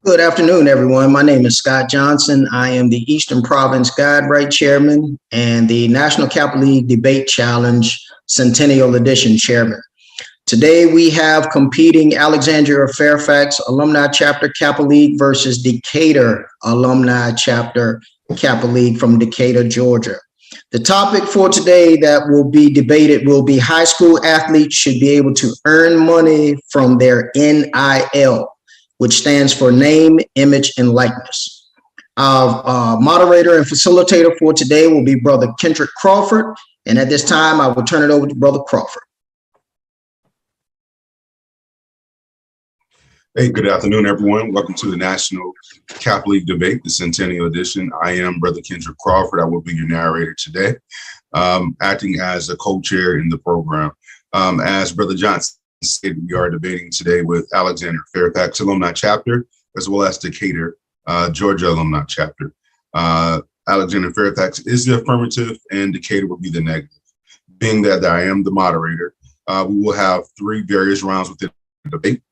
Good afternoon, everyone. My name is Scott Johnson. I am the Eastern Province Guide Right Chairman and the National Kappa League Debate Challenge Centennial Edition Chairman. Today we have competing Alexandria Fairfax Alumni Chapter Kappa League versus Decatur Alumni Chapter Kappa League from Decatur, Georgia. The topic for today that will be debated will be high school athletes should be able to earn money from their NIL, which stands for name, image, and likeness. Our moderator and facilitator for today will be Brother Kendrick Crawford. And at this time, I will turn it over to Brother Crawford. Hey, good afternoon, everyone. Welcome to the National Kappa League Debate, the Centennial Edition. I am Brother Kendrick Crawford. I will be your narrator today, acting as a co-chair in the program. As Brother Johnson said, we are debating today with Alexandria Fairfax Alumni Chapter, as well as Decatur, Georgia Alumni Chapter. Alexandria Fairfax is the affirmative and Decatur will be the negative. Being that I am the moderator, we will have three various rounds within the debate.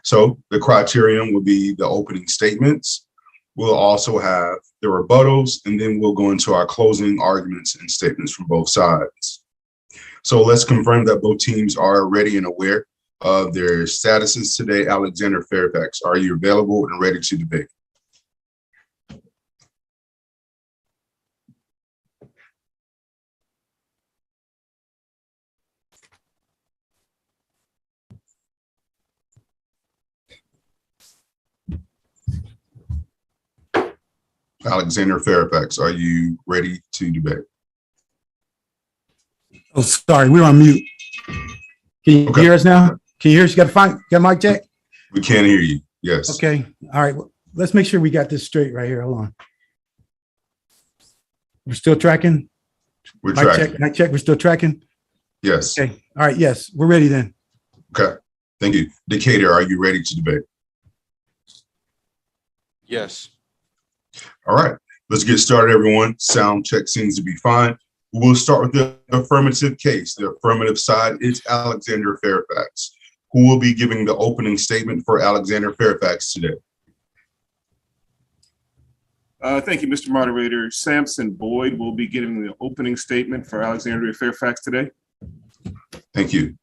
So the criterion will be the opening statements. We'll also have the rebuttals, and then we'll go into our closing arguments and statements from both sides. So let's confirm that both teams are ready and aware of their statuses today. Alexandria Fairfax, are you available and ready to debate? Alexandria Fairfax, are you ready to debate? Oh, sorry, we're on mute. Can you hear us now? Can you hear us? You got a mic check? We can hear you, yes. Okay, all right. Well, let's make sure we got this straight right here. Hold on. We're still tracking? We're tracking. Mic check, we're still tracking? Yes. Okay, all right, yes, we're ready then. Okay, thank you. Decatur, are you ready to debate? Yes. All right, let's get started, everyone. Sound check seems to be fine. We'll start with the affirmative case. The affirmative side is Alexandria Fairfax. Who will be giving the opening statement for Alexandria Fairfax today? Thank you, Mr. Moderator. Samson Boyd will be giving the opening statement for Alexandria Fairfax today. Thank you.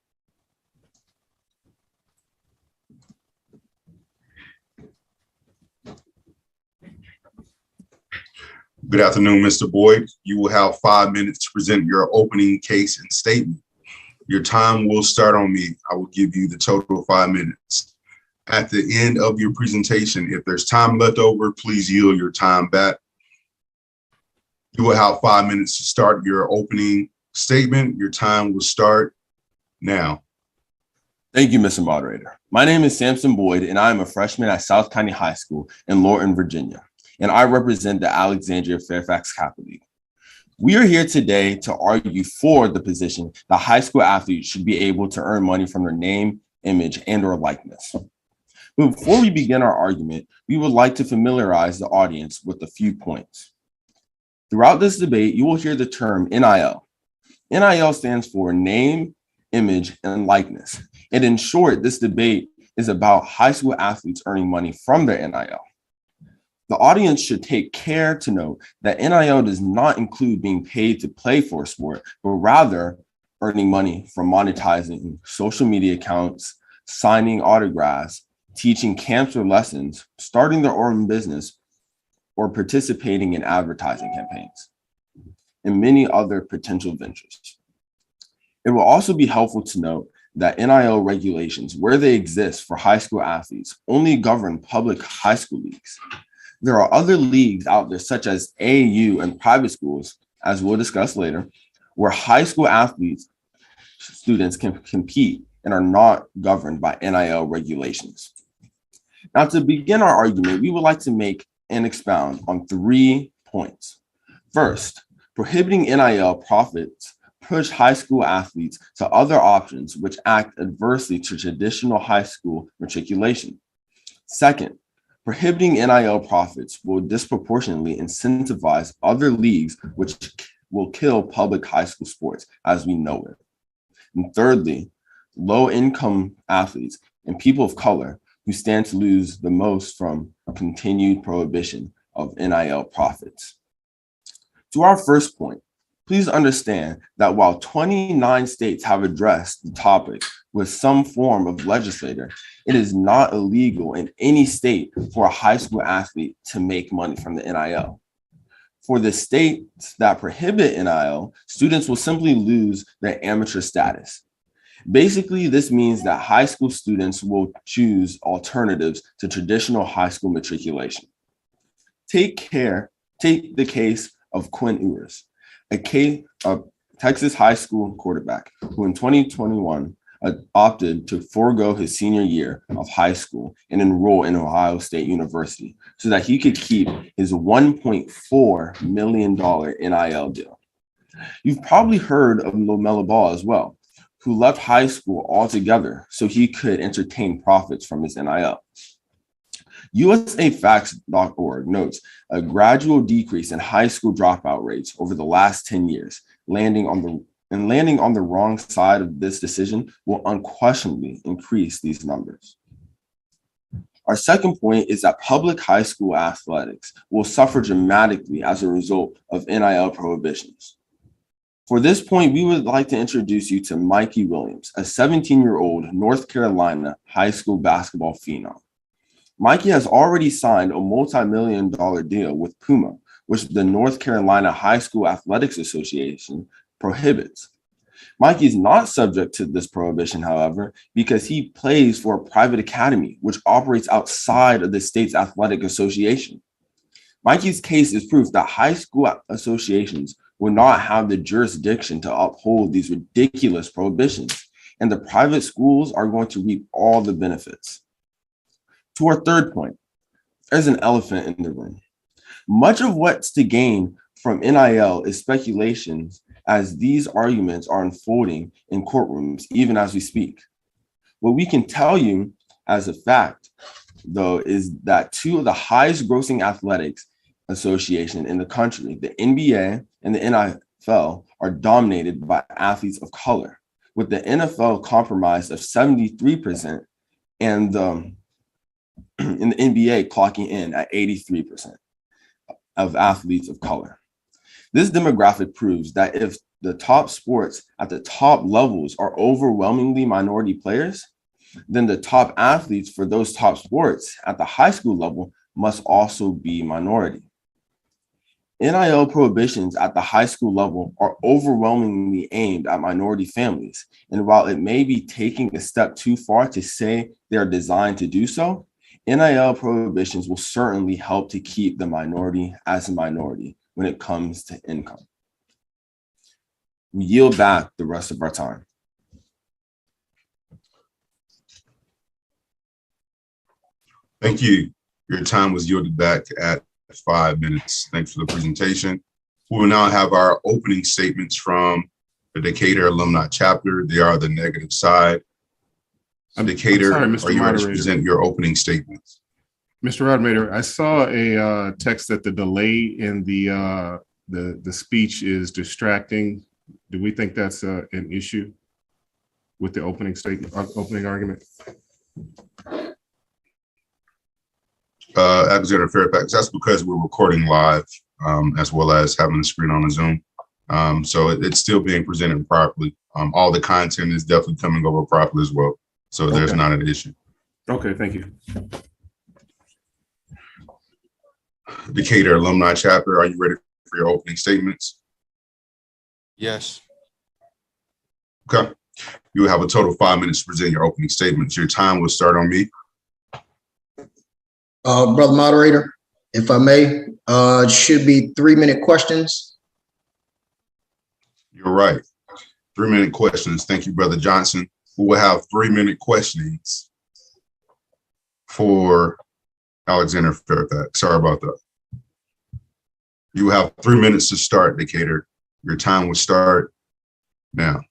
Good afternoon, Mr. Boyd. You will have 5 minutes to present your opening case and statement. Your time will start on me. I will give you the total 5 minutes. At the end of your presentation, if there's time left over, please yield your time back. You will have 5 minutes to start your opening statement. Your time will start now. Thank you, Mr. Moderator. My name is Samson Boyd, and I am a freshman at South County High School in Lorton, Virginia, and I represent the Alexandria Fairfax Kappa League. We are here today to argue for the position that high school athletes should be able to earn money from their name, image, and/or likeness. But before we begin our argument, we would like to familiarize the audience with a few points. Throughout this debate, you will hear the term NIL. NIL stands for name, image, and likeness. And in short, this debate is about high school athletes earning money from their NIL. The audience should take care to note that NIL does not include being paid to play for a sport, but rather earning money from monetizing social media accounts, signing autographs, teaching camps or lessons, starting their own business, or participating in advertising campaigns, and many other potential ventures. It will also be helpful to note that NIL regulations, where they exist for high school athletes, only govern public high school leagues. There are other leagues out there, such as AAU and private schools, as we'll discuss later, where high school students can compete and are not governed by NIL regulations. Now, to begin our argument, we would like to make and expound on 3 points. First, prohibiting NIL profits push high school athletes to other options which act adversely to traditional high school matriculation. Second, prohibiting NIL profits will disproportionately incentivize other leagues, which will kill public high school sports as we know it. And thirdly, low-income athletes and people of color who stand to lose the most from continued prohibition of NIL profits. To our first point, please understand that while 29 states have addressed the topic with some form of legislator, it is not illegal in any state for a high school athlete to make money from the NIL. For the states that prohibit NIL, students will simply lose their amateur status. Basically, this means that high school students will choose alternatives to traditional high school matriculation. Take the case of Quinn Ewers, a Texas high school quarterback who in 2021 opted to forego his senior year of high school and enroll in Ohio State University so that he could keep his $1.4 million NIL deal. You've probably heard of LaMelo Ball as well, who left high school altogether so he could entertain profits from his NIL. USAFacts.org notes a gradual decrease in high school dropout rates over the last 10 years, landing on the wrong side of this decision will unquestionably increase these numbers. Our second point is that public high school athletics will suffer dramatically as a result of NIL prohibitions. For this point, we would like to introduce you to Mikey Williams, a 17-year-old North Carolina high school basketball phenom. Mikey has already signed a multi-million-dollar deal with Puma, which the North Carolina High School Athletics Association prohibits. Mikey is not subject to this prohibition, however, because he plays for a private academy, which operates outside of the state's athletic association. Mikey's case is proof that high school associations will not have the jurisdiction to uphold these ridiculous prohibitions, and the private schools are going to reap all the benefits. To our third point, there's an elephant in the room. Much of what's to gain from NIL is speculations as these arguments are unfolding in courtrooms, even as we speak. What we can tell you as a fact, though, is that two of the highest grossing athletics association in the country, the NBA and the NFL, are dominated by athletes of color, with the NFL comprised of 73% and in the NBA clocking in at 83% of athletes of color. This demographic proves that if the top sports at the top levels are overwhelmingly minority players, then the top athletes for those top sports at the high school level must also be minority. NIL prohibitions at the high school level are overwhelmingly aimed at minority families. And while it may be taking a step too far to say they are designed to do so, NIL prohibitions will certainly help to keep the minority as a minority when it comes to income. We yield back the rest of our time. Thank you. Your time was yielded back at 5 minutes. Thanks for the presentation. We will now have our opening statements from the Decatur Alumni Chapter. They are the negative side. Decatur, sorry, Mr. are you ready to Moderator. present your opening statements? Mr. Moderator, I saw a text that the delay in the speech is distracting. Do we think that's an issue with the opening statement, opening argument? Alexandria Fairfax, that's because we're recording live as well as having the screen on the Zoom. So it's still being presented properly. All the content is definitely coming over properly as well. So there's not an issue. Okay, thank you. Decatur Alumni Chapter, are you ready for your opening statements? Yes. Okay. You will have a total of 5 minutes to present your opening statements. Your time will start on me. Brother Moderator, if I may, it should be 3-minute questions. You're right. 3-minute questions. Thank you, Brother Johnson. We will have 3-minute questionings for Alexander Fairfax. Sorry about that. You will have 3 minutes to start, Decatur. Your time will start now.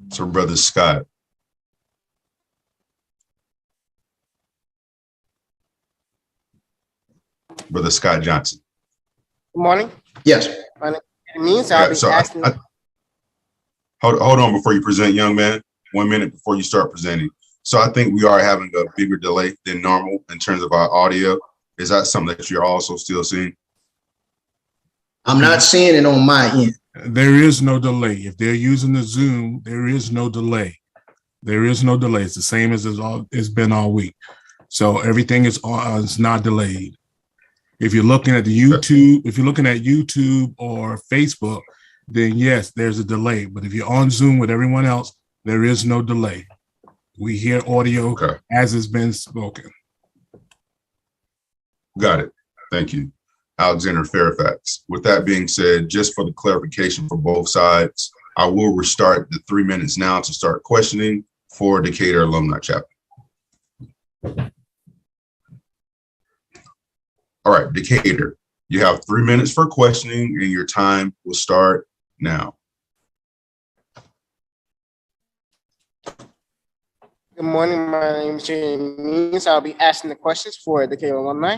So Brother Scott. Brother Scott Johnson. Good morning. Yes. My name is Means. I'll be asking. Hold on before you present, young man. 1 minute before you start presenting. So I think we are having a bigger delay than normal in terms of our audio. Is that something that you're also still seeing? I'm not seeing it on my end. There is no delay. If they're using the Zoom, there is no delay. There is no delay. It's the same as it's been all week. So everything is it's not delayed. If you're looking at the YouTube, if you're looking at YouTube or Facebook, then yes, there's a delay. But if you're on Zoom with everyone else, there is no delay. We hear audio as it's been spoken. Got it. Thank you. Alexandria Fairfax. With that being said, just for the clarification for both sides, I will restart the 3 minutes now to start questioning for Decatur Alumni Chapter. All right, Decatur, you have 3 minutes for questioning and your time will start now. Good morning. My name is Means. I'll be asking the questions for Decatur Alumni.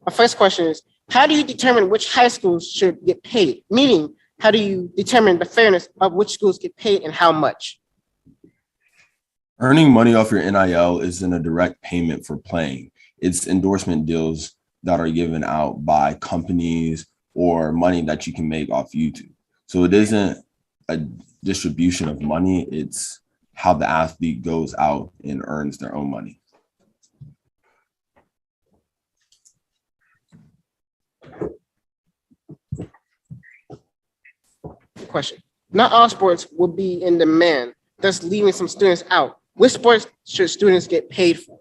My first question is, how do you determine which high schools should get paid? Meaning, how do you determine the fairness of which schools get paid and how much? Earning money off your NIL isn't a direct payment for playing. It's endorsement deals that are given out by companies or money that you can make off YouTube. So it isn't a distribution of money. It's how the athlete goes out and earns their own money. Question. Not all sports will be in demand, thus leaving some students out. Which sports should students get paid for?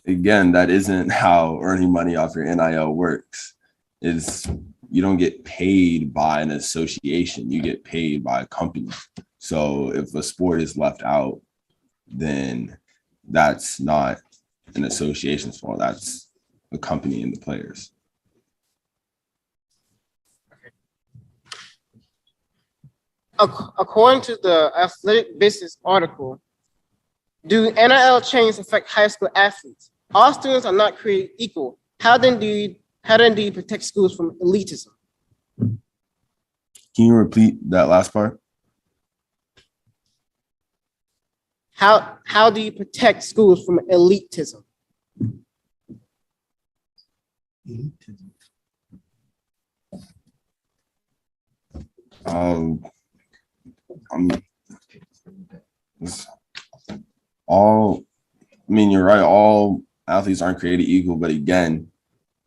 Again, that isn't how earning money off your NIL works. You don't get paid by an association, you get paid by a company. So if a sport is left out, then that's not an association's fault, that's a company and the players. According to the Athletic Business article, do NIL changes affect high school athletes? All students are not created equal. How then do you protect schools from elitism? Can you repeat that last part? How do you protect schools from elitism? You're right, all athletes aren't created equal, but again,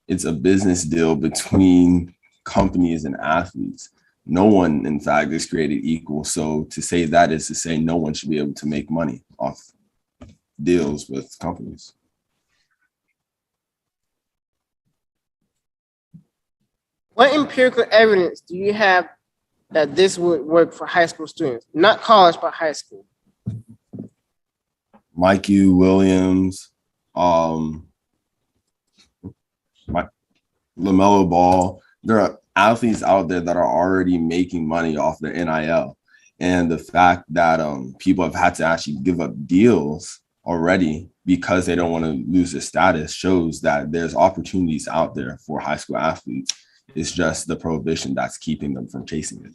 it's a business deal between companies and athletes. No one, in fact, is created equal. So to say that is to say no one should be able to make money off deals with companies. What empirical evidence do you have that this would work for high school students? Not college, but high school. Mikey Williams, LaMelo Ball. There are athletes out there that are already making money off their NIL. And the fact that people have had to actually give up deals already because they don't want to lose their status shows that there's opportunities out there for high school athletes. It's just the prohibition that's keeping them from chasing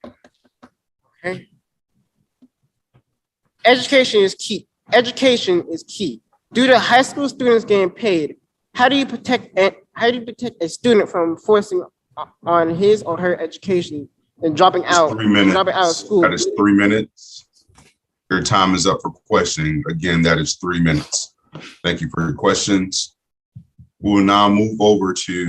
it. Okay. Education is key. Education is key. Due to high school students getting paid, how do you protect a student from forcing on his or her education and dropping out? 3 minutes. Dropping out of school. That is 3 minutes. Your time is up for questioning. Again, that is 3 minutes. Thank you for your questions. We will now move over to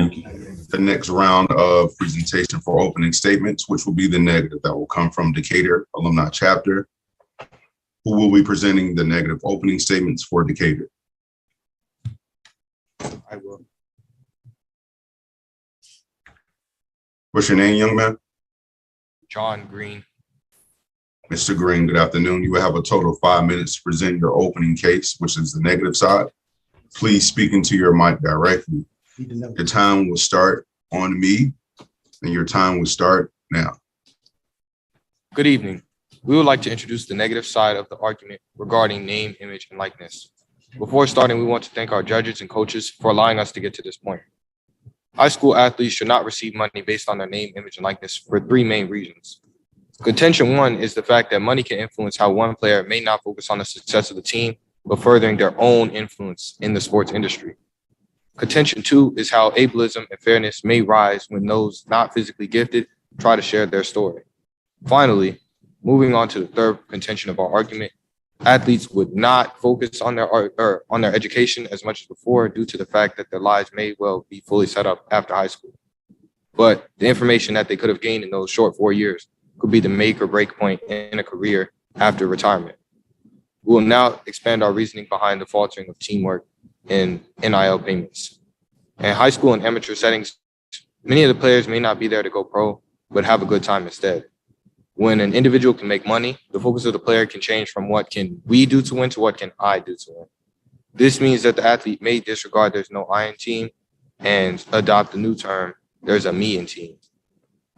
the next round of presentation for opening statements, which will be the negative that will come from Decatur Alumni Chapter, who will be presenting the negative opening statements for Decatur. I will. What's your name, young man? John Green. Mr. Green, good afternoon. You will have a total of 5 minutes to present your opening case, which is the negative side. Please speak into your mic directly. Your time will start on me, and your time will start now. Good evening. We would like to introduce the negative side of the argument regarding name, image, and likeness. Before starting, we want to thank our judges and coaches for allowing us to get to this point. High school athletes should not receive money based on their name, image, and likeness for three main reasons. Contention one is the fact that money can influence how one player may not focus on the success of the team, but furthering their own influence in the sports industry. Contention two is how ableism and fairness may rise when those not physically gifted try to share their story. Finally, moving on to the third contention of our argument, athletes would not focus on their art or on their education as much as before due to the fact that their lives may well be fully set up after high school. But the information that they could have gained in those short 4 years could be the make or break point in a career after retirement. We will now expand our reasoning behind the faltering of teamwork and NIL payments. In high school and amateur settings, many of the players may not be there to go pro, but have a good time instead. When an individual can make money, the focus of the player can change from what can we do to win to what can I do to win. This means that the athlete may disregard there's no I in team and adopt the new term, there's a me in team.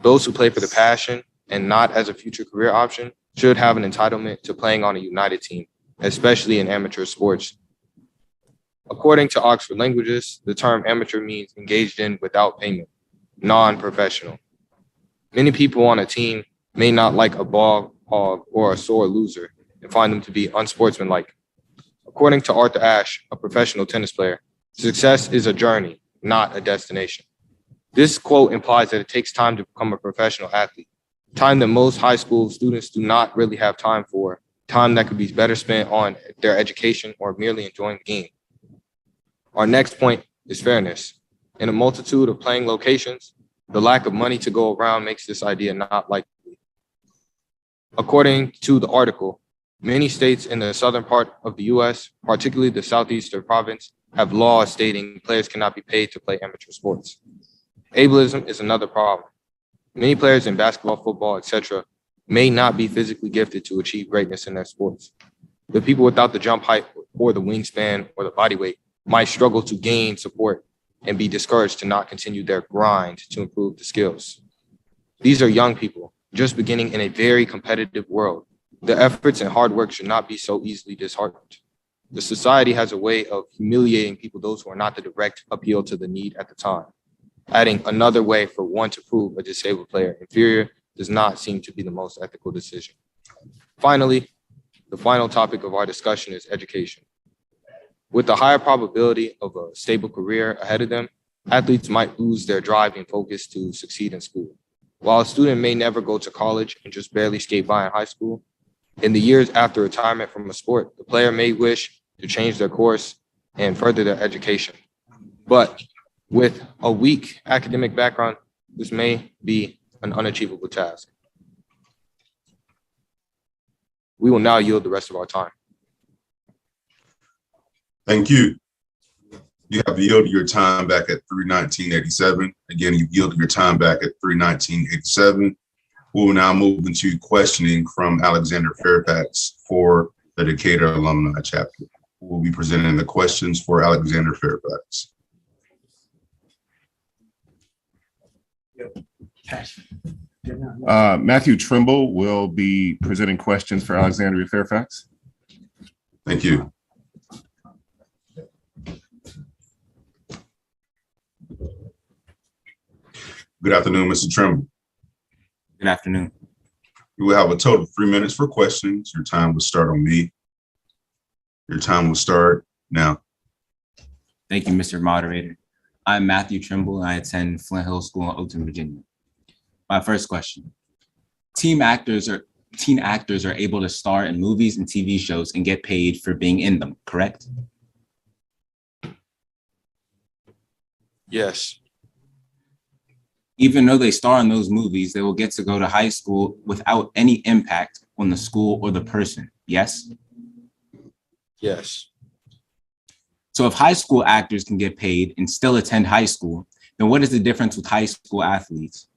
Those who play for the passion and not as a future career option should have an entitlement to playing on a united team, especially in amateur sports. According to Oxford Languages, the term amateur means engaged in without payment, non-professional. Many people on a team may not like a ball hog or a sore loser and find them to be unsportsmanlike. According to Arthur Ashe, a professional tennis player, success is a journey, not a destination. This quote implies that it takes time to become a professional athlete, time that most high school students do not really have time for, time that could be better spent on their education or merely enjoying the game. Our next point is fairness. In a multitude of playing locations, the lack of money to go around makes this idea not likely. According to the article, many states in the southern part of the U.S., particularly the southeastern province, have laws stating players cannot be paid to play amateur sports. Ableism is another problem. Many players in basketball, football, etc., may not be physically gifted to achieve greatness in their sports. The people without the jump height or the wingspan or the body weight might struggle to gain support and be discouraged to not continue their grind to improve the skills. These are young people just beginning in a very competitive world. Their efforts and hard work should not be so easily disheartened. The society has a way of humiliating people, those who are not the direct appeal to the need at the time. Adding another way for one to prove a disabled player inferior does not seem to be the most ethical decision. Finally, the final topic of our discussion is education. With the higher probability of a stable career ahead of them, athletes might lose their drive and focus to succeed in school. While a student may never go to college and just barely skate by in high school, in the years after retirement from a sport, the player may wish to change their course and further their education. But with a weak academic background, this may be an unachievable task. We will now yield the rest of our time. Thank you. You have yielded your time back at 3:19:87. Again, you've yielded your time back at 3:19:87. We will now move into questioning from Alexandria Fairfax for the Decatur Alumni Chapter. We'll be presenting the questions for Alexandria Fairfax. Matthew Trimble will be presenting questions for Alexandria Fairfax. Thank you. Good afternoon, Mr. Trimble. Good afternoon. You will have a total of 3 minutes for questions. Your time will start on me. Your time will start now. Thank you, Mr. Moderator. I'm Matthew Trimble, and I attend Flint Hill School in Oakton, Virginia. My first question. Teen actors are able to star in movies and TV shows and get paid for being in them, correct? Yes. Even though they star in those movies, they will get to go to high school without any impact on the school or the person, yes? Yes. So if high school actors can get paid and still attend high school, then what is the difference with high school athletes?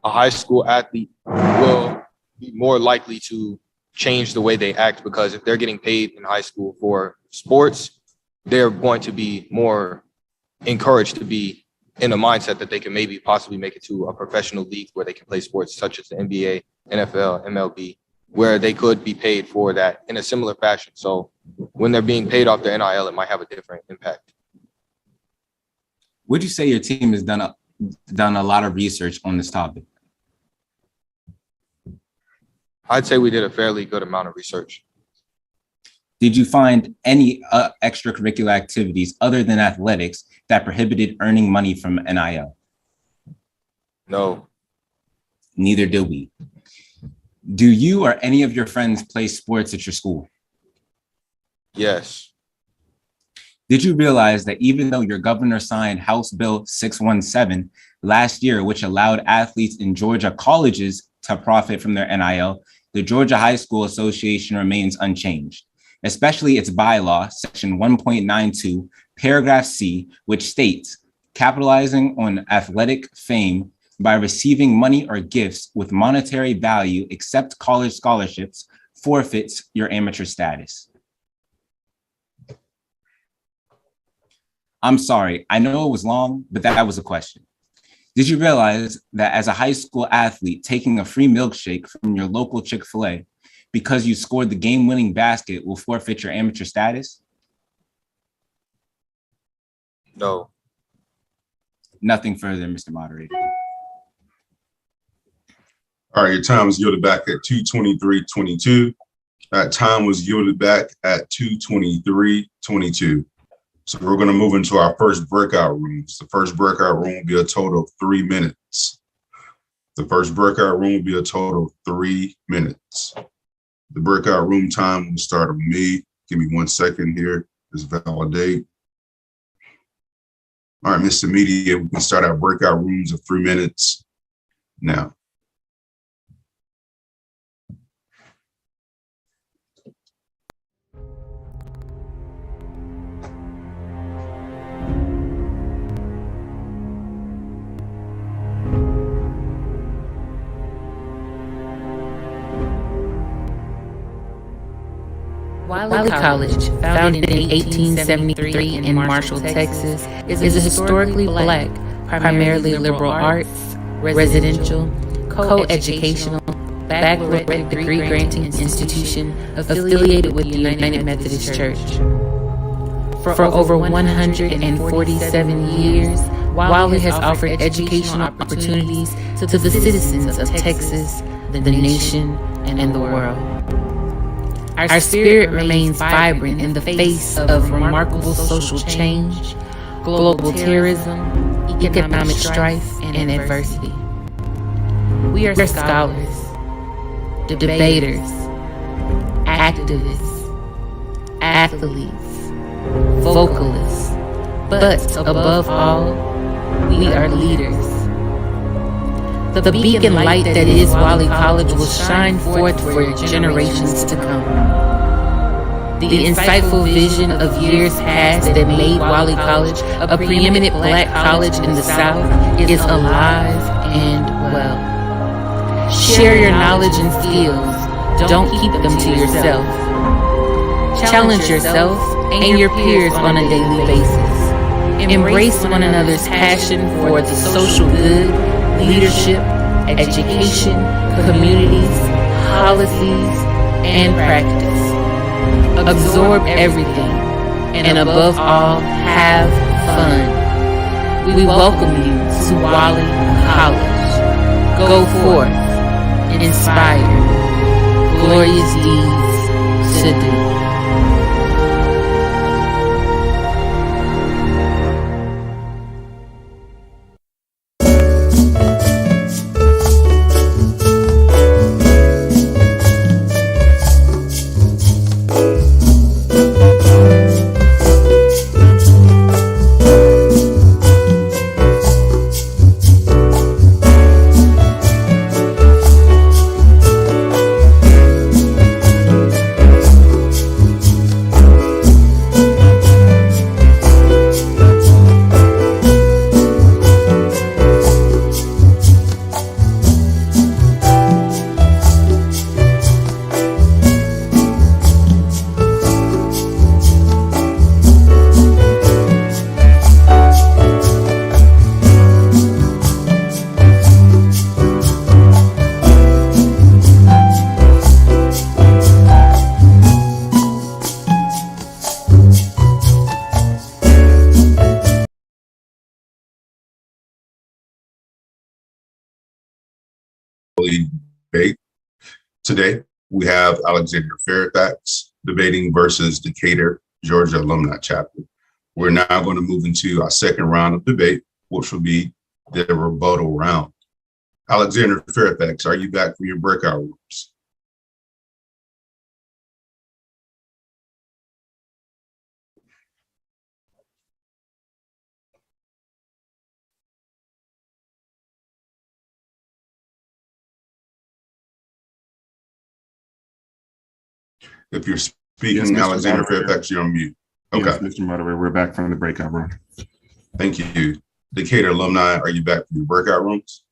A high school athlete will be more likely to change the way they act because if they're getting paid in high school for sports, they're going to be more encouraged to be in a mindset that they can maybe possibly make it to a professional league where they can play sports such as the NBA, NFL, MLB, where they could be paid for that in a similar fashion. So when they're being paid off their NIL, it might have a different impact. Would you say your team has done a lot of research on this topic? I'd say we did a fairly good amount of research. Did you find any extracurricular activities other than athletics that prohibited earning money from NIL? No. Neither did we. Do you or any of your friends play sports at your school? Yes. Did you realize that even though your governor signed House Bill 617 last year, which allowed athletes in Georgia colleges to profit from their NIL, the Georgia High School Association remains unchanged, especially its bylaw, section 1.92, paragraph C, which states, capitalizing on athletic fame by receiving money or gifts with monetary value except college scholarships forfeits your amateur status. I'm sorry, I know it was long, but that was a question. Did you realize that as a high school athlete, taking a free milkshake from your local Chick-fil-A because you scored the game-winning basket will forfeit your amateur status? No. Nothing further, Mr. Moderator. All right, your time was yielded back at 2:23:22. That time was yielded back at 2:23:22. So we're going to move into our first breakout rooms. The first breakout room will be a total of 3 minutes. The first breakout room will be a total of 3 minutes. The breakout room time will start with me. Give me 1 second here. Just validate. All right, Mr. Media, we can start our breakout rooms of 3 minutes now. Wiley College, founded in 1873 in Marshall, Texas, is a historically Black, primarily liberal arts, residential, co-educational, baccalaureate degree-granting institution affiliated with the United Methodist Church. For over 147 years, Wiley has offered educational opportunities to the citizens of Texas, the nation, and the world. Our spirit remains vibrant in the face of remarkable social change, global terrorism, economic strife, and adversity. We are scholars, debaters, activists, athletes, vocalists, but above all, we are leaders. The beacon light that is Wiley College will shine forth for generations to come. The insightful vision of years past that made Wiley College a preeminent Black college in the South is alive and well. Share your knowledge and skills. Don't keep them to yourself. Challenge yourself and your peers on a daily basis. Embrace one another's passion for the social good, leadership, education, communities, policies, and practice. Absorb everything, and above all, have fun. We welcome you to Wiley College. Go forth, inspire, glorious deeds to do. League debate. Today, we have Alexandria Fairfax debating versus Decatur, Georgia Alumni Chapter. We're now going to move into our second round of debate, which will be the rebuttal round. Alexandria Fairfax, are you back from your breakout rooms? If you're speaking, Yes, Mr. Alexandria Moderator. Fairfax, you're on mute. Okay, Yes, Mr. Moderator, we're back from the breakout room. thank you. Decatur Alumni, are you back from your breakout rooms?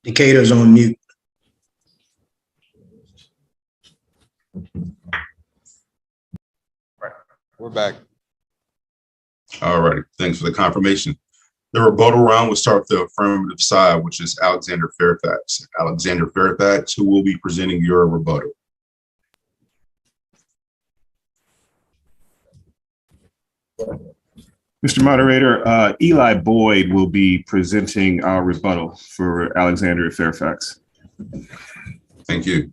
Decatur's on mute. We're back. All right, thanks for the confirmation. The rebuttal round will start with the affirmative side, which is Alexandria Fairfax. Alexandria Fairfax, who will be presenting your rebuttal. Mr. Moderator, Eli Boyd will be presenting our rebuttal for Alexandria Fairfax. Thank you.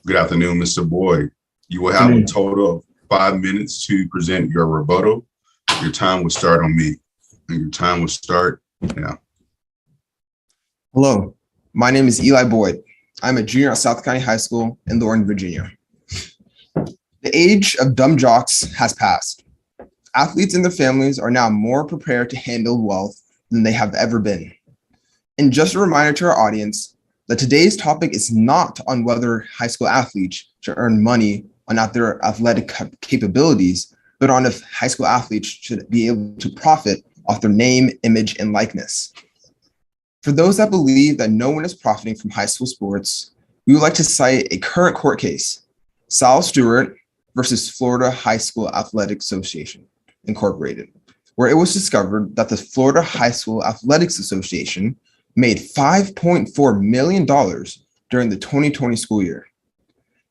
Good afternoon, Mr. Boyd. You will have a total of 5 minutes to present your rebuttal. Your time will start on me, and your time will start now. Hello, my name is Eli Boyd. I'm a junior at South County High School in Lorton, Virginia. The age of dumb jocks has passed. Athletes and their families are now more prepared to handle wealth than they have ever been. And just a reminder to our audience that today's topic is not on whether high school athletes should earn money on their athletic capabilities, but on if high school athletes should be able to profit off their name, image, and likeness. For those that believe that no one is profiting from high school sports, we would like to cite a current court case, Stewart versus Florida High School Athletic Association, Incorporated, where it was discovered that the Florida High School Athletics Association made $5.4 million during the 2020 school year.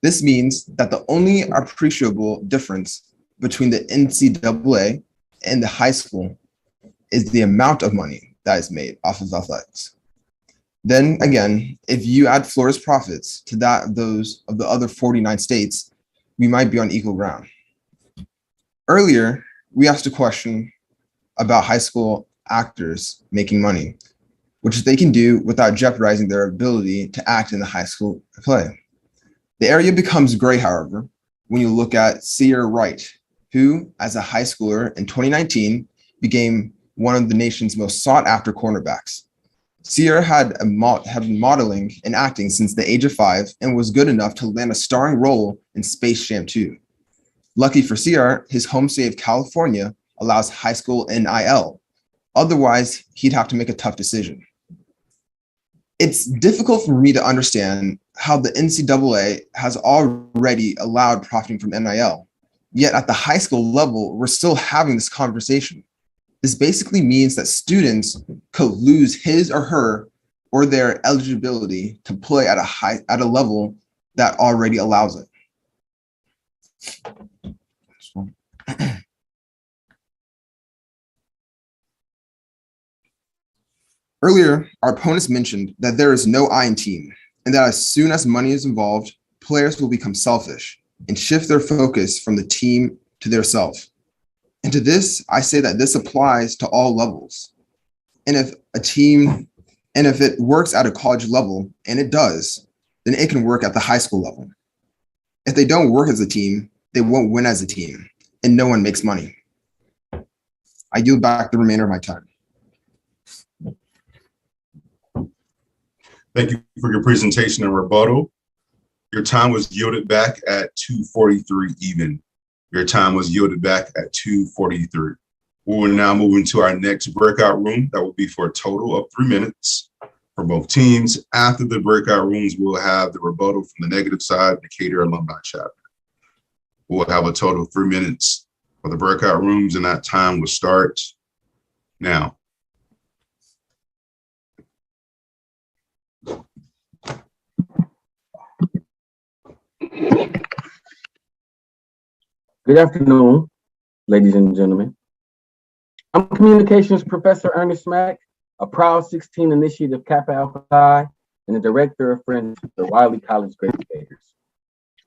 This means that the only appreciable difference between the NCAA and the high school is the amount of money that is made off of athletics. Then again, if you add Florida's profits to that of those of the other 49 states, we might be on equal ground. Earlier, we asked a question about high school actors making money, which they can do without jeopardizing their ability to act in the high school play. The area becomes gray, however, when you look at Sear Wright, who, as a high schooler in 2019, became one of the nation's most sought-after cornerbacks. Sear had been modeling and acting since the age of 5 and was good enough to land a starring role in Space Jam 2. Lucky for Sear, his home state of California allows high school NIL. Otherwise, he'd have to make a tough decision. It's difficult for me to understand how the NCAA has already allowed profiting from NIL. Yet at the high school level, we're still having this conversation. This basically means that students could lose his or her or their eligibility to play at a level that already allows it. Earlier, our opponents mentioned that there is no I in team, and that as soon as money is involved, players will become selfish and shift their focus from the team to their self. And to this, I say that this applies to all levels. And if it works at a college level, and it does, then it can work at the high school level. If they don't work as a team, they won't win as a team, and no one makes money. I yield back the remainder of my time. Thank you for your presentation and rebuttal. Your time was yielded back at 2:43 even. Your time was yielded back at 2:43. We will now move into our next breakout room. That will be for a total of 3 minutes. for both teams. After the breakout rooms, we'll have the rebuttal from the negative side, Decatur Alumni Chapter. We'll have a total of 3 minutes for the breakout rooms, and that time will start now. Good afternoon, ladies and gentlemen. I'm Communications Professor Ernest Mack, a proud 16 initiative Kappa Alpha Phi, and the Director of Friends of the Wiley College Graduators.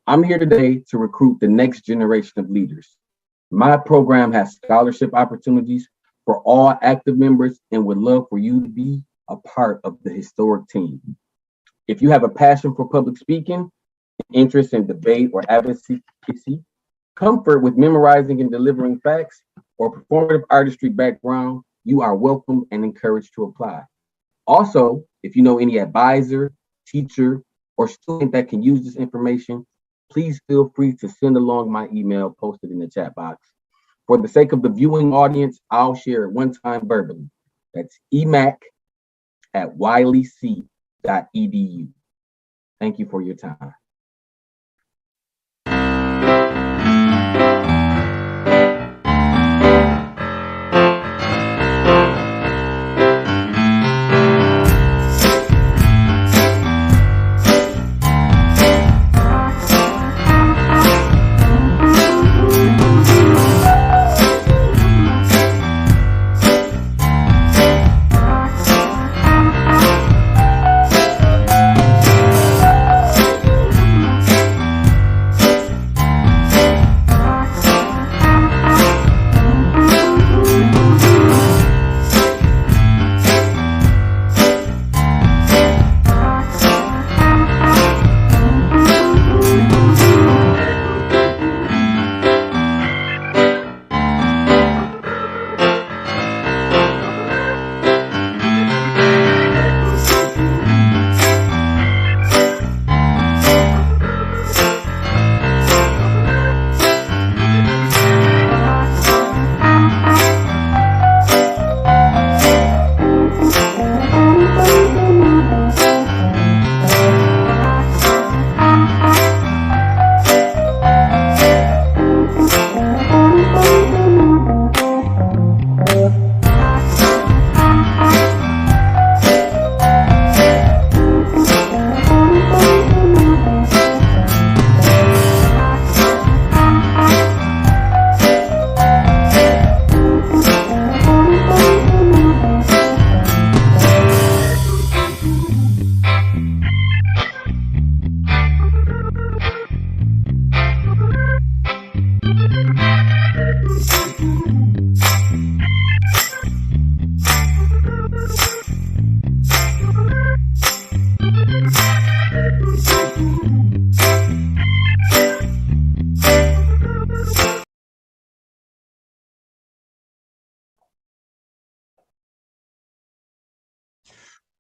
I'm here today to recruit the next generation of leaders. My program has scholarship opportunities for all active members and would love for you to be a part of the historic team. If you have a passion for public speaking, interest in debate or advocacy, comfort with memorizing and delivering facts, or performative artistry background, you are welcome and encouraged to apply. Also, if you know any advisor, teacher, or student that can use this information, please feel free to send along my email posted in the chat box. For the sake of the viewing audience, I'll share it one time verbally. That's emac@wileyc.edu. Thank you for your time.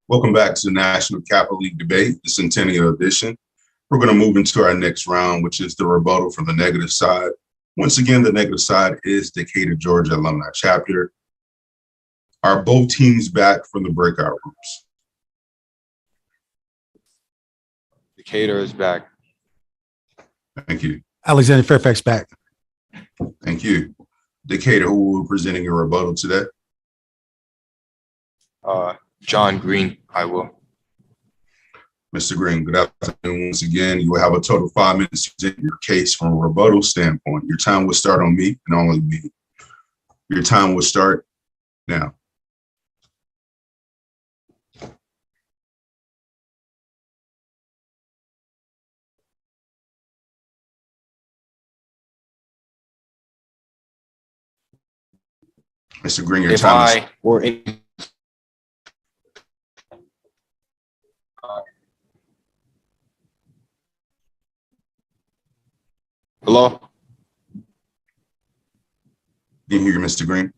Welcome back to the National Kappa League Debate, the Centennial Edition. We're going to move into our next round, which is the rebuttal from the negative side. Once again, the negative side is Decatur, Georgia Alumni Chapter. Are both teams back from the breakout rooms? Decatur is back. Thank you. Alexandria Fairfax back. Thank you. Decatur, who will be presenting a rebuttal today? John Green, I will. Mr. Green, good afternoon. Once again, you will have a total of 5 minutes to present your case from a rebuttal standpoint. Your time will start on me and only me. Your time will start now. Mr. Green, your If time I were in Hello? Can you hear Mr. Green?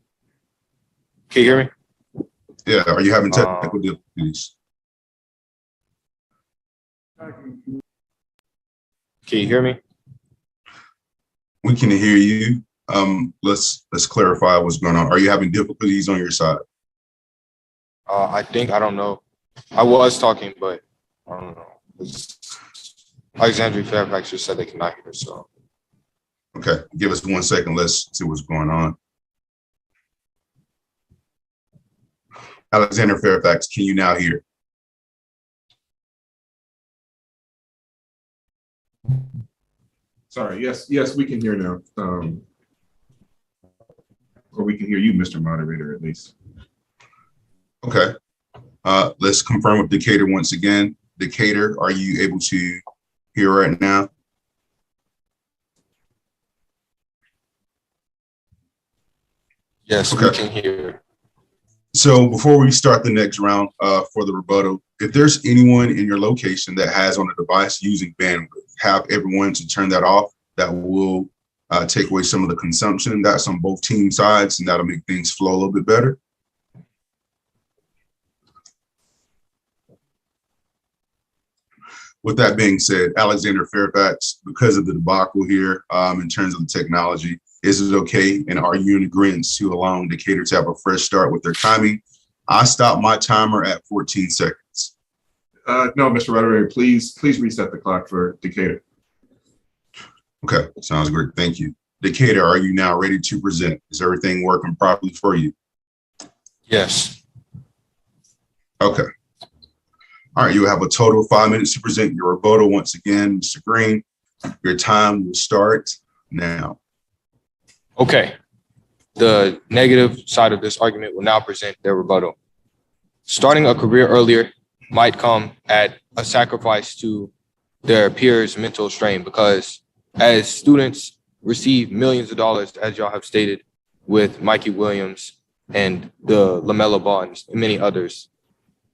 Can you hear me? Yeah, are you having technical difficulties? Can you hear me? We can hear you. Let's clarify what's going on. Are you having difficulties on your side? I don't know. I was talking, but I don't know. Alexandria Fairfax just said they cannot hear, so. Okay, give us 1 second. Let's see what's going on. Alexander Fairfax, can you now hear? Sorry, yes, we can hear now. Or we can hear you, Mr. Moderator, at least. Okay. Let's confirm with Decatur once again. Decatur, are you able to hear right now? Yes, okay. We can hear. So before we start the next round for the rebuttal, if there's anyone in your location that has on a device using bandwidth, have everyone to turn that off. That will take away some of the consumption. That's on both team sides, and that'll make things flow a little bit better. With that being said, Alexander Fairfax, because of the debacle here in terms of the technology, is it okay? And are you in agreement to allowing Decatur to have a fresh start with their timing? I stopped my timer at 14 seconds. No, Mr. Moderator, please reset the clock for Decatur. Okay, sounds great. Thank you. Decatur, are you now ready to present? Is everything working properly for you? Yes. Okay. All right, you have a total of 5 minutes to present your rebuttal. Once again, Mr. Green, your time will start now. Okay. The negative side of this argument will now present their rebuttal. Starting a career earlier might come at a sacrifice to their peers' mental strain, because as students receive millions of dollars, as y'all have stated, with Mikey Williams and the LaMelo Bonds and many others,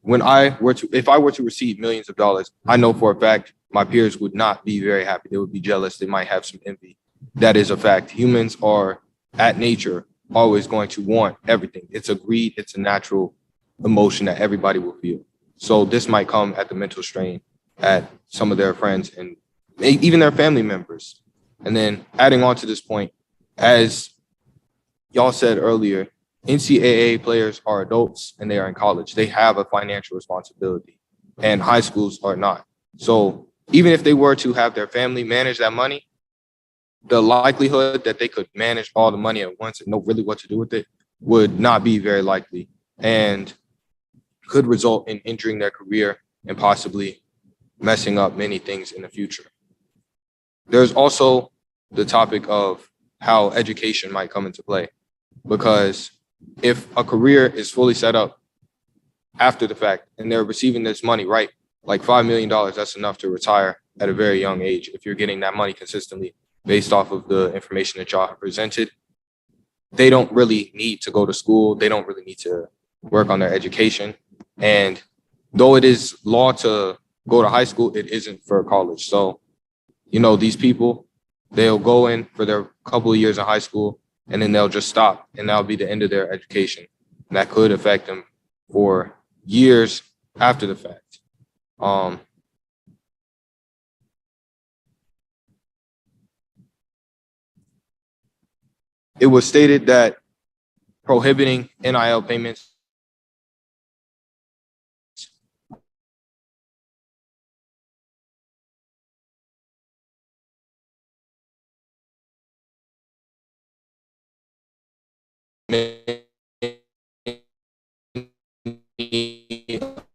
if I were to receive millions of dollars, I know for a fact my peers would not be very happy. They would be jealous. They might have some envy. That is a fact. Humans are, at nature, always going to want everything. It's a greed. It's a natural emotion that everybody will feel. So this might come at the mental strain at some of their friends and even their family members. And then adding on to this point, as y'all said earlier, NCAA players are adults and they are in college. They have a financial responsibility, and high schools are not. So even if they were to have their family manage that money, the likelihood that they could manage all the money at once and know really what to do with it would not be very likely, and could result in injuring their career and possibly messing up many things in the future. There's also the topic of how education might come into play, because if a career is fully set up after the fact and they're receiving this money, right, like $5 million, that's enough to retire at a very young age if you're getting that money consistently based off of the information that y'all have presented. They don't really need to go to school. They don't really need to work on their education. And though it is law to go to high school, it isn't for college. So, these people, they'll go in for their couple of years in high school and then they'll just stop, and that'll be the end of their education. And that could affect them for years after the fact. It was stated that prohibiting NIL payments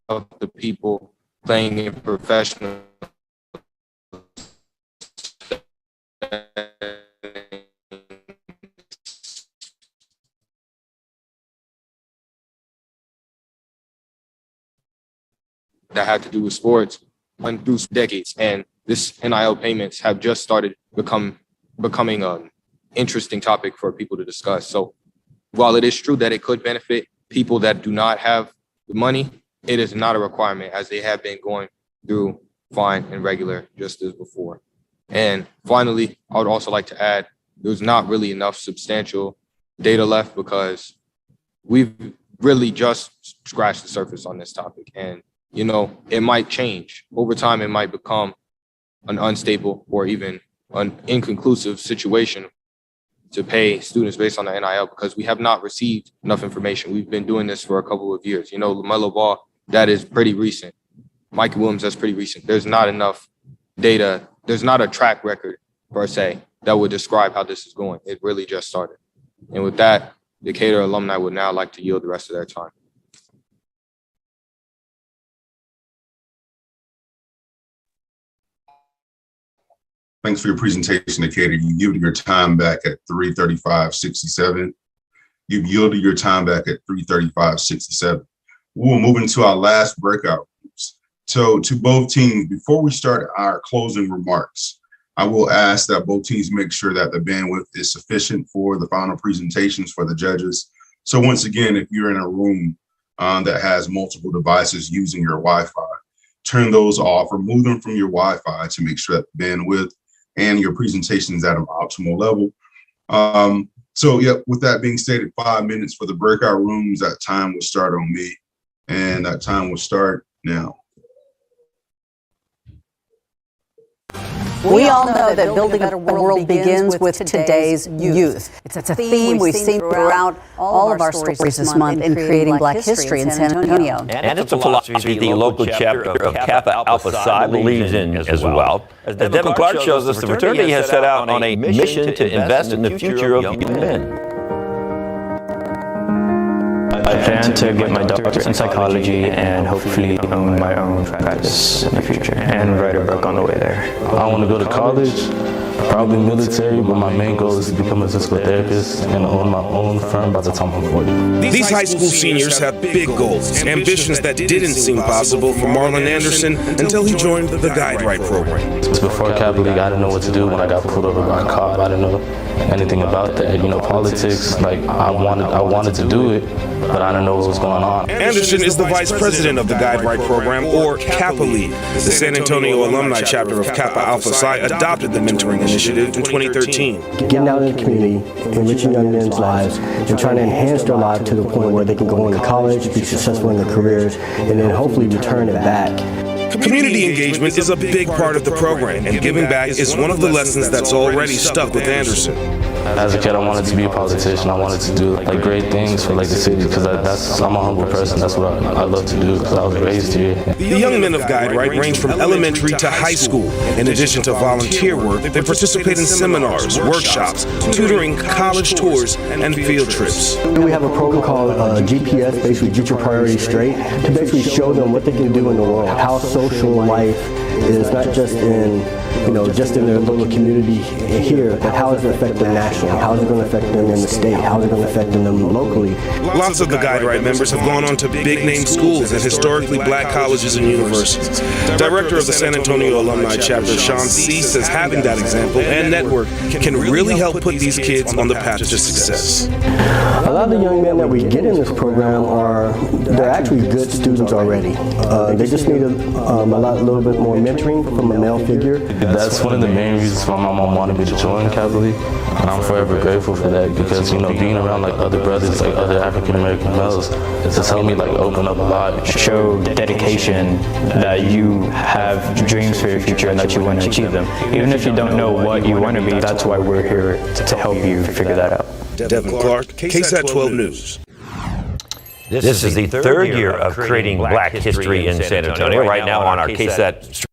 of the people playing in professional that had to do with sports went through decades, and this NIL payments have just started becoming an interesting topic for people to discuss. So while it is true that it could benefit people that do not have the money, it is not a requirement, as they have been going through fine and regular just as before. And finally, I would also like to add, there's not really enough substantial data left, because we've really just scratched the surface on this topic. And, it might change over time. It might become an unstable or even an inconclusive situation to pay students based on the NIL, because we have not received enough information. We've been doing this for a couple of years. LaMelo Ball that is pretty recent. Mike Williams, that's pretty recent. There's not enough data. There's not a track record per se that would describe how this is going. It really just started. And with that, Decatur alumni would now like to yield the rest of their time. Thanks for your presentation, Decatur. You yielded your time back at 3:35:67. You've yielded your time back at 3:35:67. We'll move into our last breakout groups. So to both teams, before we start our closing remarks, I will ask that both teams make sure that the bandwidth is sufficient for the final presentations for the judges. So once again, if you're in a room that has multiple devices using your Wi-Fi, turn those off, remove them from your Wi-Fi to make sure that the bandwidth and your presentation is at an optimal level. So yeah, with that being stated, 5 minutes for the breakout rooms. That time will start on me, and that time will start now. We all know that building a better world begins with today's youth. It's a theme we've seen throughout all of our stories this month in creating Black history in San Antonio. And it's a philosophy the local chapter of Kappa Alpha Psi believes in as well. As Devin Clark shows us, the fraternity has set out on a mission to invest in the future of young men. I plan to get my doctorate in psychology and hopefully own my own practice in the future and write a book on the way there. I want to go to college, probably military, but my main goal is to become a physical therapist and own my own firm by the time I'm 40. These high school seniors have big goals, ambitions that didn't seem possible for Marlon Anderson until he joined the Guide Right program. Before Kappa League, I didn't know what to do when I got pulled over by a cop. I didn't know anything about that. You know, politics, like I wanted to do it, but I didn't know what was going on. Anderson is the vice president of the Guide Right program, or Kappa League. The San Antonio Alumni chapter of Kappa Alpha Psi adopted the mentoring initiative in 2013. Getting out in the community, enriching young men's lives, and trying to enhance their lives to the point where they can go into college, be successful in their careers, and then hopefully return it back. Community engagement is a big part of the program, and giving back is one of the lessons that's already stuck with Anderson. As a kid, I wanted to be a politician. I wanted to do like great things for like the city because I'm a humble person. That's what I love to do because I was raised here. The young men of Guide Right range from elementary to high school. In addition to volunteer work, they participate in seminars, workshops, tutoring, college tours, and field trips. We have a program called GPS, basically Get Your Priorities Straight, to basically show them what they can do in the world, how social life is not just in, just in their little community here, but how is it affecting national? How is it going to affect them in the state? How is it going to affect them locally? Lots of the Guide Right members have gone on to big-name schools and historically Black colleges and universities. Director of the San Antonio Alumni chapter, Sean C., says having that example and network can really help put these kids on the path to success. A lot of the young men that we get in this program they're actually good students already. They just need a little bit more mentoring from a male figure. That's one of the main reasons why my mom wanted me to join Kappa League, and I'm forever grateful for that because being around like other brothers, like other African American males, it's just helped me like open up a lot. Show dedication that you have dreams for your future and that you want to achieve them. Even if you don't know what you want to be, that's why we're here to help you figure that out. Devin Clark, KSAT 12 News. This is the third year of creating Black history in San Antonio. Right now on our KSAT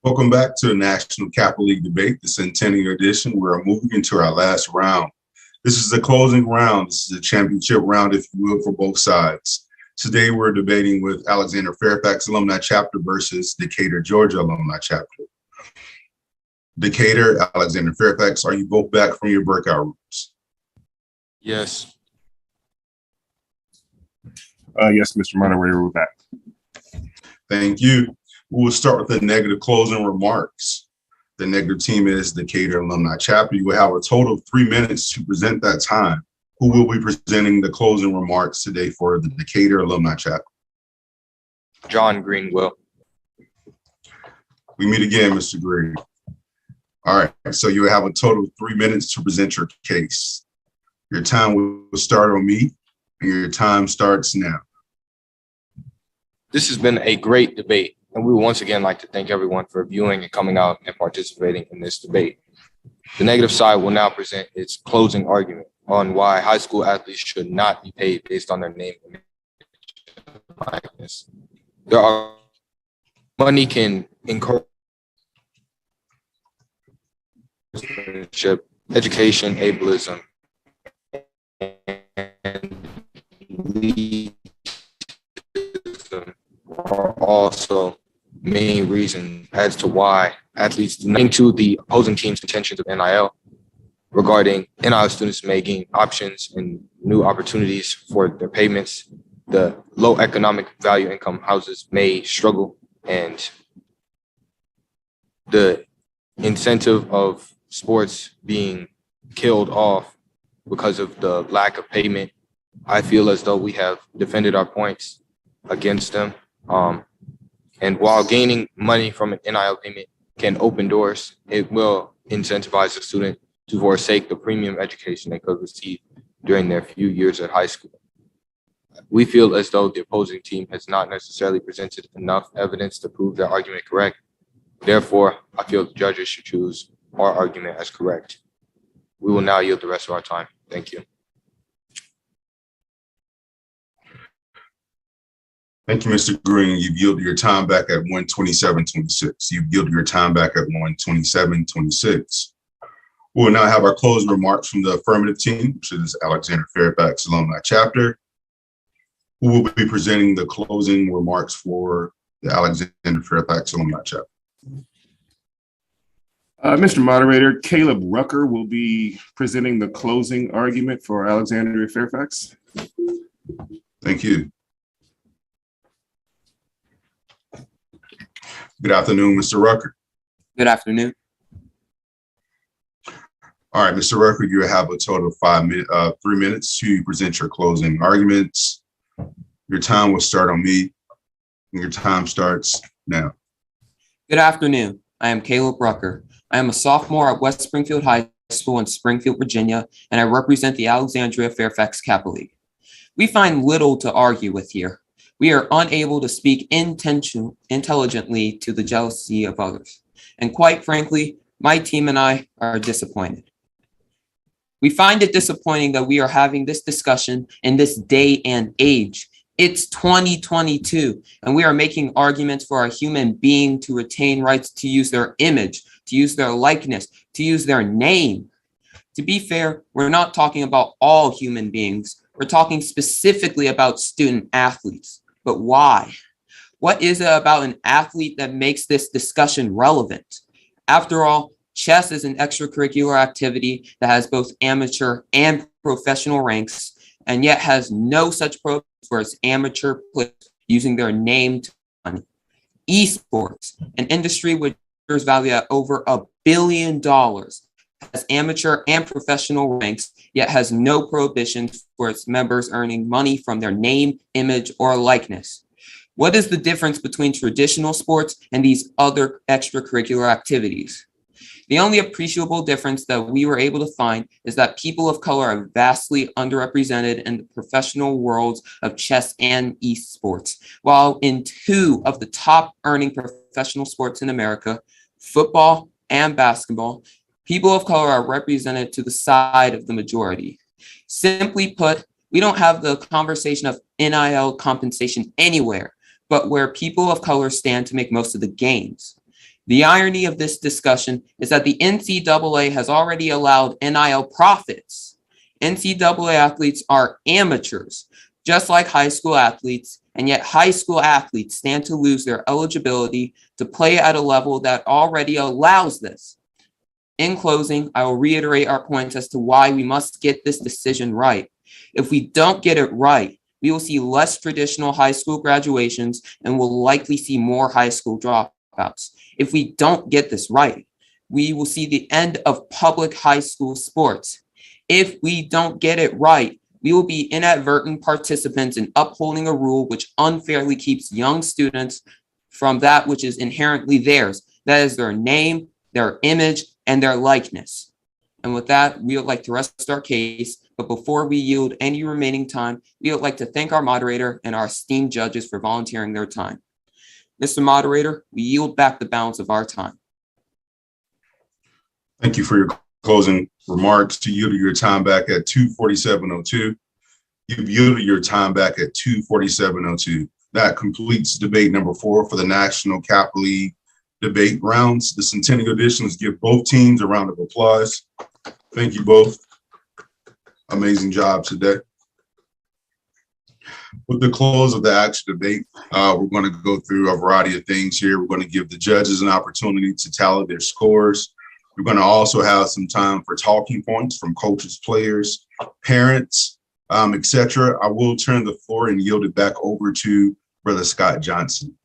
Welcome back to the National Capital League Debate, the Centennial Edition. We're moving into our last round. This is the closing round. This is a championship round, if you will, for both sides. Today, we're debating with Alexandria Fairfax Alumni Chapter versus Decatur, Georgia Alumni Chapter. Decatur, Alexandria Fairfax, are you both back from your breakout rooms? Yes. Yes, Mr. Moderator, we're back. Thank you. We will start with the negative closing remarks. The negative team is Decatur Alumni Chapter. You will have a total of 3 minutes to present that time. Who will be presenting the closing remarks today for the Decatur Alumni Chapter? John Green will. We meet again, Mr. Green. All right, so you have a total of 3 minutes to present your case. Your time will start on me, and your time starts now. This has been a great debate, and we would once again like to thank everyone for viewing and coming out and participating in this debate. The negative side will now present its closing argument on why high school athletes should not be paid based on their name and likeness. Money can encourage education, ableism, and are also main reasons as to why athletes do not into the opposing team's intentions of NIL regarding NIL students may gain options and new opportunities for their payments. The low economic value income houses may struggle, and the incentive of sports being killed off because of the lack of payment. I feel as though we have defended our points against them. And while gaining money from an NIL payment can open doors, it will incentivize the student to forsake the premium education they could receive during their few years at high school. We feel as though the opposing team has not necessarily presented enough evidence to prove their argument correct. Therefore, I feel the judges should choose our argument as correct. We will now yield the rest of our time. Thank you. Thank you, Mr. Green. You've yielded your time back at 1:27:26. You've yielded your time back at 1:27:26. We will now have our closing remarks from the affirmative team, which is Alexandria Fairfax Alumni Chapter, who will be presenting the closing remarks for the Alexandria Fairfax Alumni Chapter. Mr. Moderator, Caleb Rucker will be presenting the closing argument for Alexandria Fairfax. Thank you. Good afternoon, Mr. Rucker. Good afternoon. All right, Mr. Rucker, you have a total of 3 minutes to present your closing arguments. Your time will start on me, and your time starts now. Good afternoon. I am Caleb Rucker. I am a sophomore at West Springfield High School in Springfield, Virginia, and I represent the Alexandria Fairfax Kappa League. We find little to argue with here. We are unable to speak intelligently to the jealousy of others. And quite frankly, my team and I are disappointed. We find it disappointing that we are having this discussion in this day and age. It's 2022, and we are making arguments for a human being to retain rights to use their image, to use their likeness, to use their name. To be fair, we're not talking about all human beings. We're talking specifically about student athletes. But why? What is it about an athlete that makes this discussion relevant? After all, chess is an extracurricular activity that has both amateur and professional ranks, and yet has no such program for its amateur players using their name to money. Esports, an industry which is valued at over $1 billion, has amateur and professional ranks, yet has no prohibition for its members earning money from their name, image, or likeness. What is the difference between traditional sports and these other extracurricular activities? The only appreciable difference that we were able to find is that people of color are vastly underrepresented in the professional worlds of chess and esports, while in two of the top earning professional sports in America, football and basketball, people of color are represented to the side of the majority. Simply put, we don't have the conversation of NIL compensation anywhere, but where people of color stand to make most of the gains. The irony of this discussion is that the NCAA has already allowed NIL profits. NCAA athletes are amateurs, just like high school athletes, and yet high school athletes stand to lose their eligibility to play at a level that already allows this. In closing, I will reiterate our points as to why we must get this decision right. If we don't get it right, we will see less traditional high school graduations and will likely see more high school dropouts. If we don't get this right, we will see the end of public high school sports. If we don't get it right, we will be inadvertent participants in upholding a rule which unfairly keeps young students from that which is inherently theirs, that is their name, their image, and their likeness. And with that, we would like to rest our case, but before we yield any remaining time, we would like to thank our moderator and our esteemed judges for volunteering their time. Mr. Moderator, we yield back the balance of our time. Thank you for your closing remarks. You yielded your time back at 2:47:02. You've yielded your time back at 2:47:02. That completes debate number 4 for the National Kappa League debate rounds. The Centennial Edition. Let's give both teams a round of applause. Thank you both. Amazing job today. With the close of the actual debate, we're going to go through a variety of things here. We're going to give the judges an opportunity to tally their scores. We're going to also have some time for talking points from coaches, players, parents, etc. I will turn the floor and yield it back over to Brother Scott Johnson.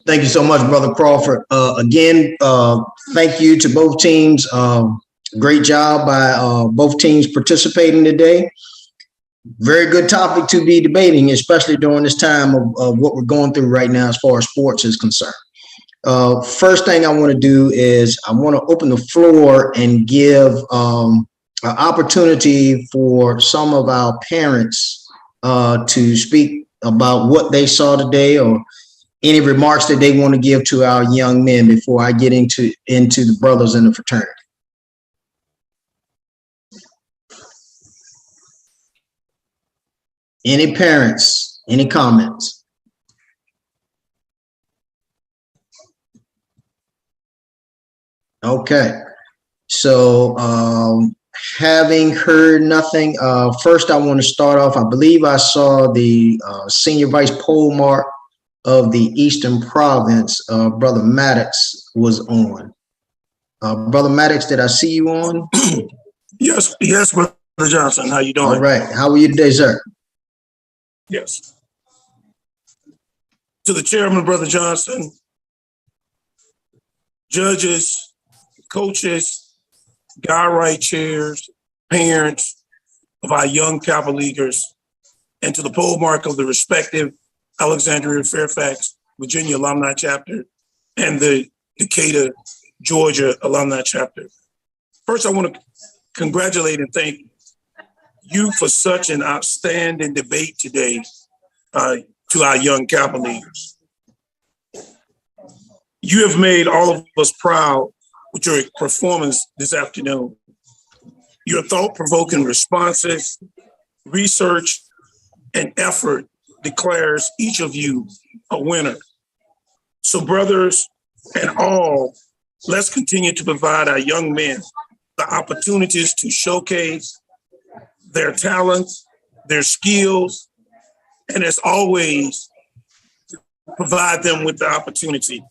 Thank you so much, Brother Crawford. Again, thank you to both teams. Great job by both teams participating today. Very good topic to be debating, especially during this time of what we're going through right now as far as sports is concerned. First thing I want to do is I want to open the floor and give an opportunity for some of our parents to speak about what they saw today or any remarks that they want to give to our young men before I get into the brothers in the fraternity. Any parents, any comments? Okay, so having heard nothing, first I want to start off. I believe I saw the senior vice poll mark of the Eastern Province, Brother Maddox was on. Brother Maddox, did I see you on? Yes, Brother Johnson. How you doing? All right. How are you today, sir? Yes. To the chairman, Brother Johnson, judges, coaches, guy right chairs, parents of our young Kappa Leaguers, and to the poll mark of the respective Alexandria, Fairfax, Virginia Alumni Chapter, and the Decatur, Georgia Alumni Chapter. First, I want to congratulate and thank you for such an outstanding debate today to our young Kappa Leaguers. You have made all of us proud with your performance this afternoon. Your thought-provoking responses, research, and effort declares each of you a winner. So brothers and all, let's continue to provide our young men the opportunities to showcase their talents, their skills, and as always, provide them with the opportunity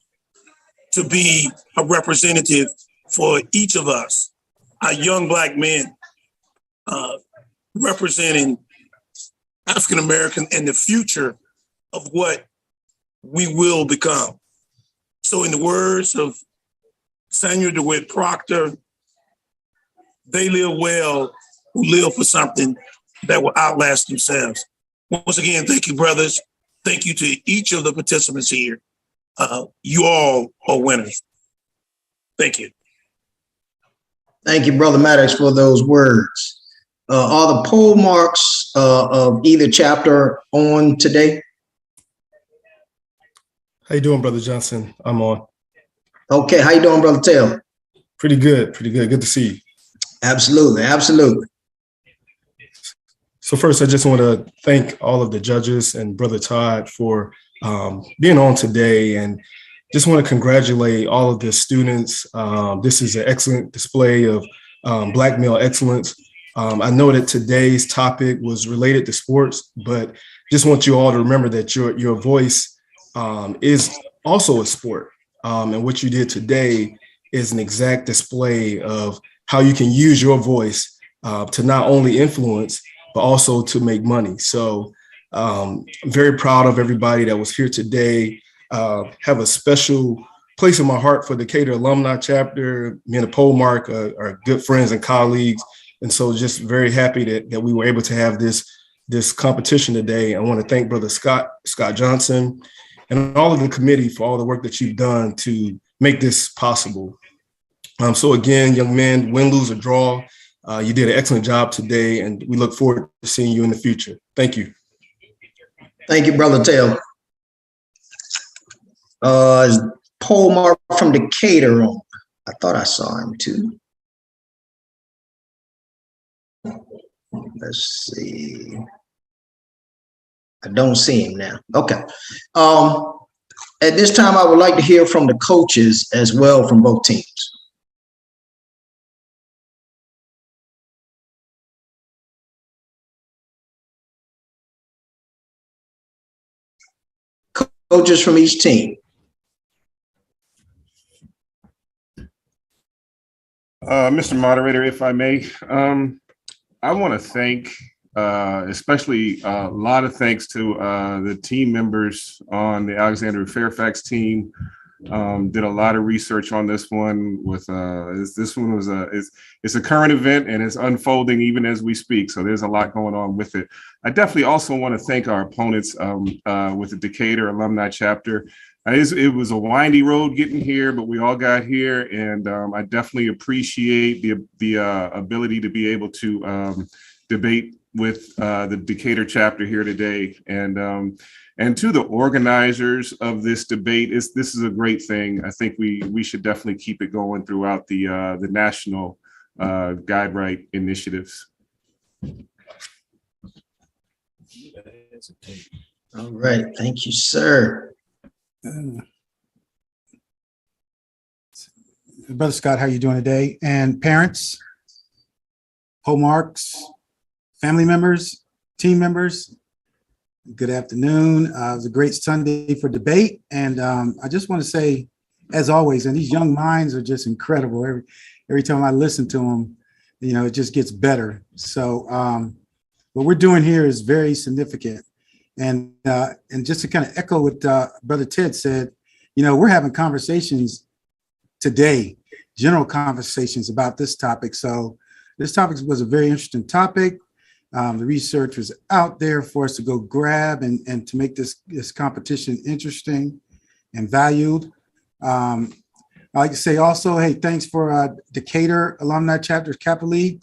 to be a representative for each of us, our young Black men, representing African American and the future of what we will become. So in the words of Samuel DeWitt Proctor, they live well who live for something that will outlast themselves. Once again, thank you, brothers. Thank you to each of the participants here. You all are winners. Thank you. Thank you, Brother Maddox, for those words. Are the poll marks of either chapter on today? How you doing, Brother Johnson? I'm on. Okay, how you doing, Brother Taylor? Pretty good, pretty good. Good to see you. Absolutely, absolutely. So first, I just want to thank all of the judges and Brother Todd for being on today and just want to congratulate all of the students. This is an excellent display of Black male excellence. I know that today's topic was related to sports, but just want you all to remember that your voice is also a sport. And what you did today is an exact display of how you can use your voice to not only influence, but also to make money. So I'm very proud of everybody that was here today. Have a special place in my heart for the Decatur Alumni Chapter. Me and the Polemark are good friends and colleagues. And so just very happy that we were able to have this competition today. I want to thank Brother Scott Johnson, and all of the committee for all the work that you've done to make this possible. So again, young men, win, lose, or draw, you did an excellent job today, and we look forward to seeing you in the future. Thank you. Thank you, Brother Taylor. Is Polemark from Decatur on? I thought I saw him too. Let's see. I don't see him now. Okay. At this time, I would like to hear from the coaches as well from both teams. Coaches from each team. Mr. Moderator, if I may, I want to thank especially a lot of thanks to the team members on the Alexandria Fairfax team. Did a lot of research on this one. This one was it's a current event and it's unfolding even as we speak. So there's a lot going on with it. I definitely also want to thank our opponents with the Decatur Alumni Chapter. It was a windy road getting here, but we all got here, and I definitely appreciate the ability to be able to debate with the Decatur chapter here today, and to the organizers of this debate. This is a great thing. I think we should definitely keep it going throughout the national guide right initiatives. All right, thank you, sir. Brother Scott, how you doing today? And parents, Polemarks, family members, team members, good afternoon. It was a great Sunday for debate. And I just want to say, as always, and these young minds are just incredible. Every time I listen to them, it just gets better. So what we're doing here is very significant. And just to kind of echo what Brother Ted said, we're having conversations today, general conversations about this topic. So this topic was a very interesting topic. The research was out there for us to go grab and to make this competition interesting and valued. I'd like to say also, hey, thanks for Decatur Alumni Chapter Kappa League.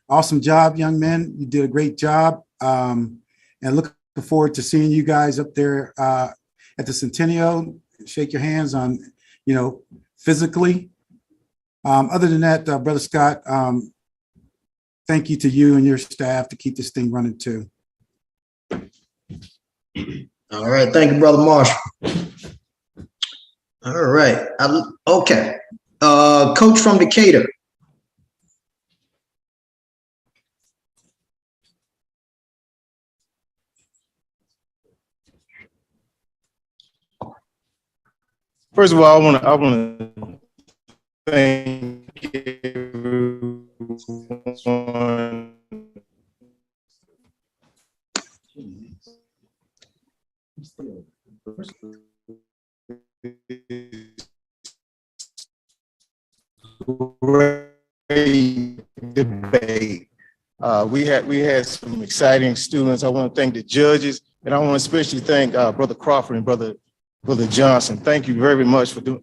Awesome job, young men. You did a great job. And looking forward to seeing you guys up there at the Centennial. Shake your hands on, physically. Other than that, Brother Scott, thank you to you and your staff to keep this thing running too. All right, thank you, Brother Marshall. All right, okay. Coach from Decatur. First of all, I want to thank everyone. Great debate. We had some exciting students. I want to thank the judges, and I want to especially thank Brother Crawford and Brother Johnson. Thank you very much for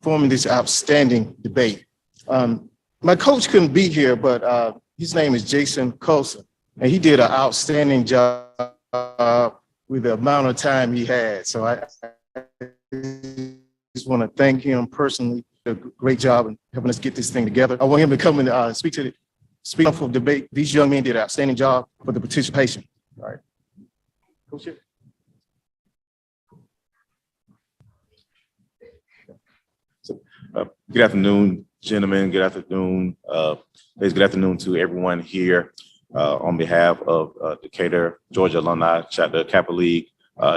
performing this outstanding debate. My coach couldn't be here, but his name is Jason Coulson, and he did an outstanding job with the amount of time he had. So I just want to thank him personally. A great job in helping us get this thing together. I want him to come and speak for the debate. These young men did an outstanding job for the participation. All right. Coach. Good afternoon, gentlemen. Good afternoon. Ladies, good afternoon to everyone here on behalf of Decatur, Georgia Alumni Chapter Kappa League.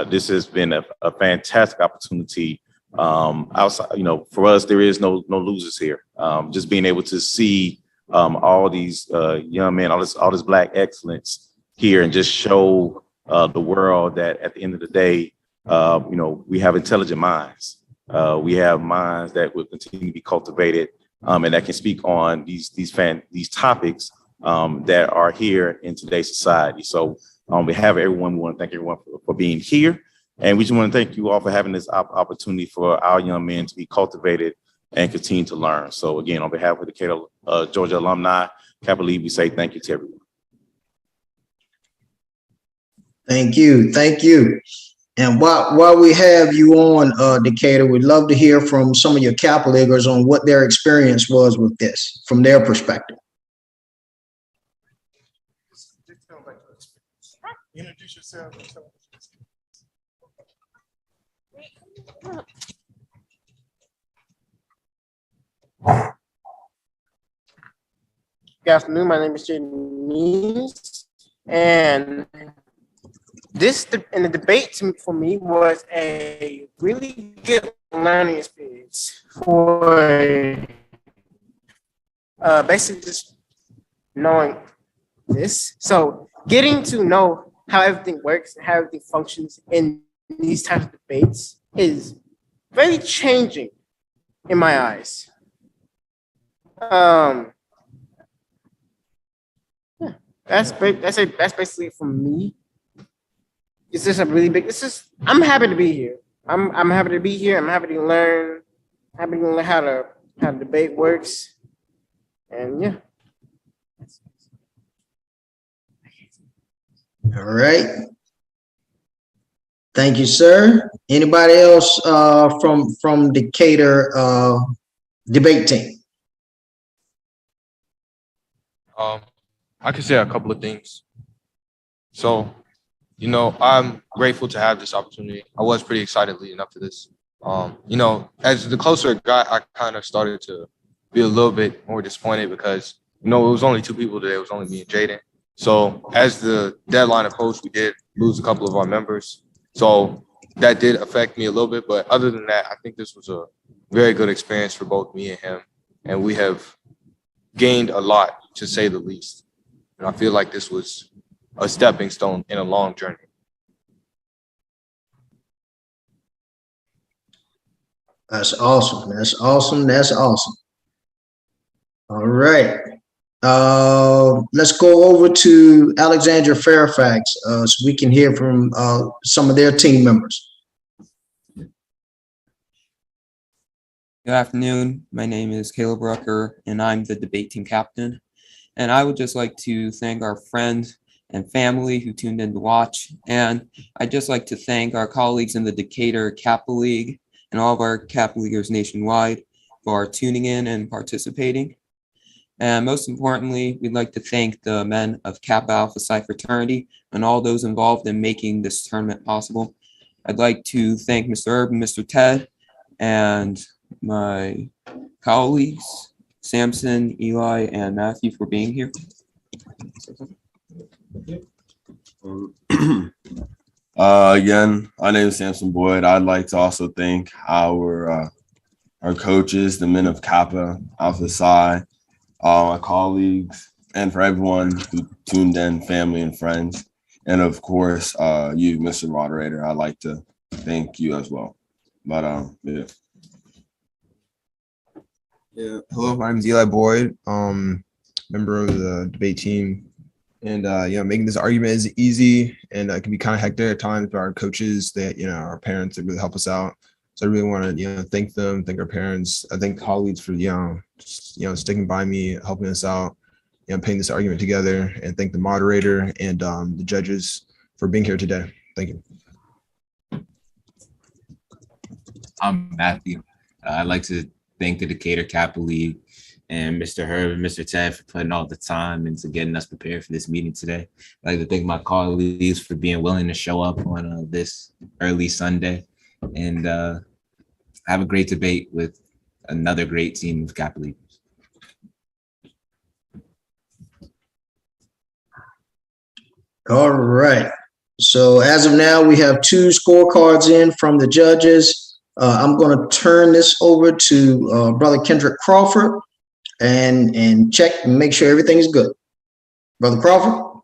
This has been a fantastic opportunity. Outside, for us, there is no losers here. Just being able to see all these young men, all this Black excellence here, and just show the world that at the end of the day, we have intelligent minds. We have minds that will continue to be cultivated, and that can speak on these topics that are here in today's society. So on behalf of everyone, we want to thank everyone for being here. And we just want to thank you all for having this opportunity for our young men to be cultivated and continue to learn. So again, on behalf of the Decatur, Georgia Alumni Kappa League, we say thank you to everyone. Thank you. Thank you. And while we have you on, Decatur, we'd love to hear from some of your Kappa Leaguers on what their experience was with this from their perspective. Introduce yourself. Good afternoon. My name is James, and the debate for me was a really good learning experience for basically just knowing this. So getting to know how everything works and how everything functions in these types of debates is very changing in my eyes. That's basically it for me. It's just a really big. I'm happy to be here. I'm happy to be here. I'm happy to learn. Happy to learn how the debate works. And yeah. All right. Thank you, sir. Anybody else from Decatur debate team? I can say a couple of things. So, I'm grateful to have this opportunity. I was pretty excited leading up to this. As the closer it got, I kind of started to be a little bit more disappointed because, it was only two people today. It was only me and Jaden. So as the deadline approached, we did lose a couple of our members. So that did affect me a little bit. But other than that, I think this was a very good experience for both me and him. And we have gained a lot, to say the least. And I feel like this was a stepping stone in a long journey. That's awesome. That's awesome. That's awesome. All right. Let's go over to Alexandria Fairfax so we can hear from some of their team members. Good afternoon. My name is Caleb Rucker, and I'm the debate team captain. And I would just like to thank our friends and family who tuned in to watch. And I'd just like to thank our colleagues in the Decatur Kappa League and all of our Kappa Leaguers nationwide for tuning in and participating. And most importantly, we'd like to thank the men of Kappa Alpha Psi fraternity and all those involved in making this tournament possible. I'd like to thank Mr. Erb and Mr. Ted and my colleagues, Samson, Eli, and Matthew, for being here. Again, my name is Samson Boyd. I'd like to also thank our coaches, the men of Kappa Alpha Psi, my colleagues, and for everyone who tuned in, family and friends. And of course, you, Mr. Moderator, I'd like to thank you as well. But yeah. Yeah. Hello, my name is Eli Boyd, member of the debate team. And making this argument is easy, and it can be kind of hectic at times. But our coaches, that our parents, that really help us out. So I really want to thank them, thank our parents, I thank colleagues for sticking by me, helping us out, putting this argument together, and thank the moderator and the judges for being here today. Thank you. I'm Matthew. I'd like to thank the Decatur Kappa League and Mr. Herb and Mr. Ted for putting all the time into getting us prepared for this meeting today. I'd like to thank my colleagues for being willing to show up on this early Sunday and have a great debate with another great team of Kappa Leaguers. All right. So as of now, we have 2 scorecards in from the judges. I'm going to turn this over to Brother Kendrick Crawford and check and make sure everything is good. Brother Crawford.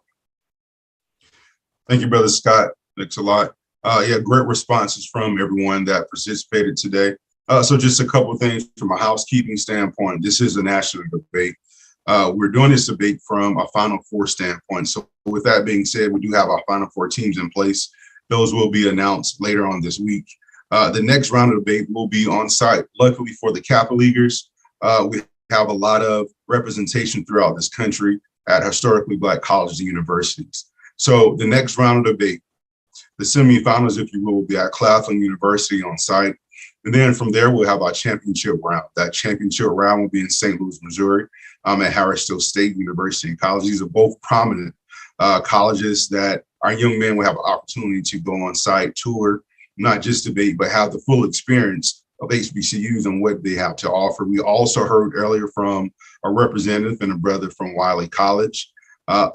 Thank you, Brother Scott. Thanks a lot. Yeah, great responses from everyone that participated today. So just a couple of things from a housekeeping standpoint. This is a national debate. We're doing this debate from a Final Four standpoint. So with that being said, we do have our Final Four teams in place. Those will be announced later on this week. The next round of debate will be on site. Luckily for the Kappa Leaguers, we have a lot of representation throughout this country at historically Black colleges and universities. So the next round of debate, the semifinals, if you will be at Claflin University on site. And then from there, we'll have our championship round. That championship round will be in St. Louis, Missouri, at Harris-Stowe State University and College. These are both prominent colleges that our young men will have an opportunity to go on site, tour, not just debate, but have the full experience of HBCUs and what they have to offer. We also heard earlier from a representative and a brother from Wiley College.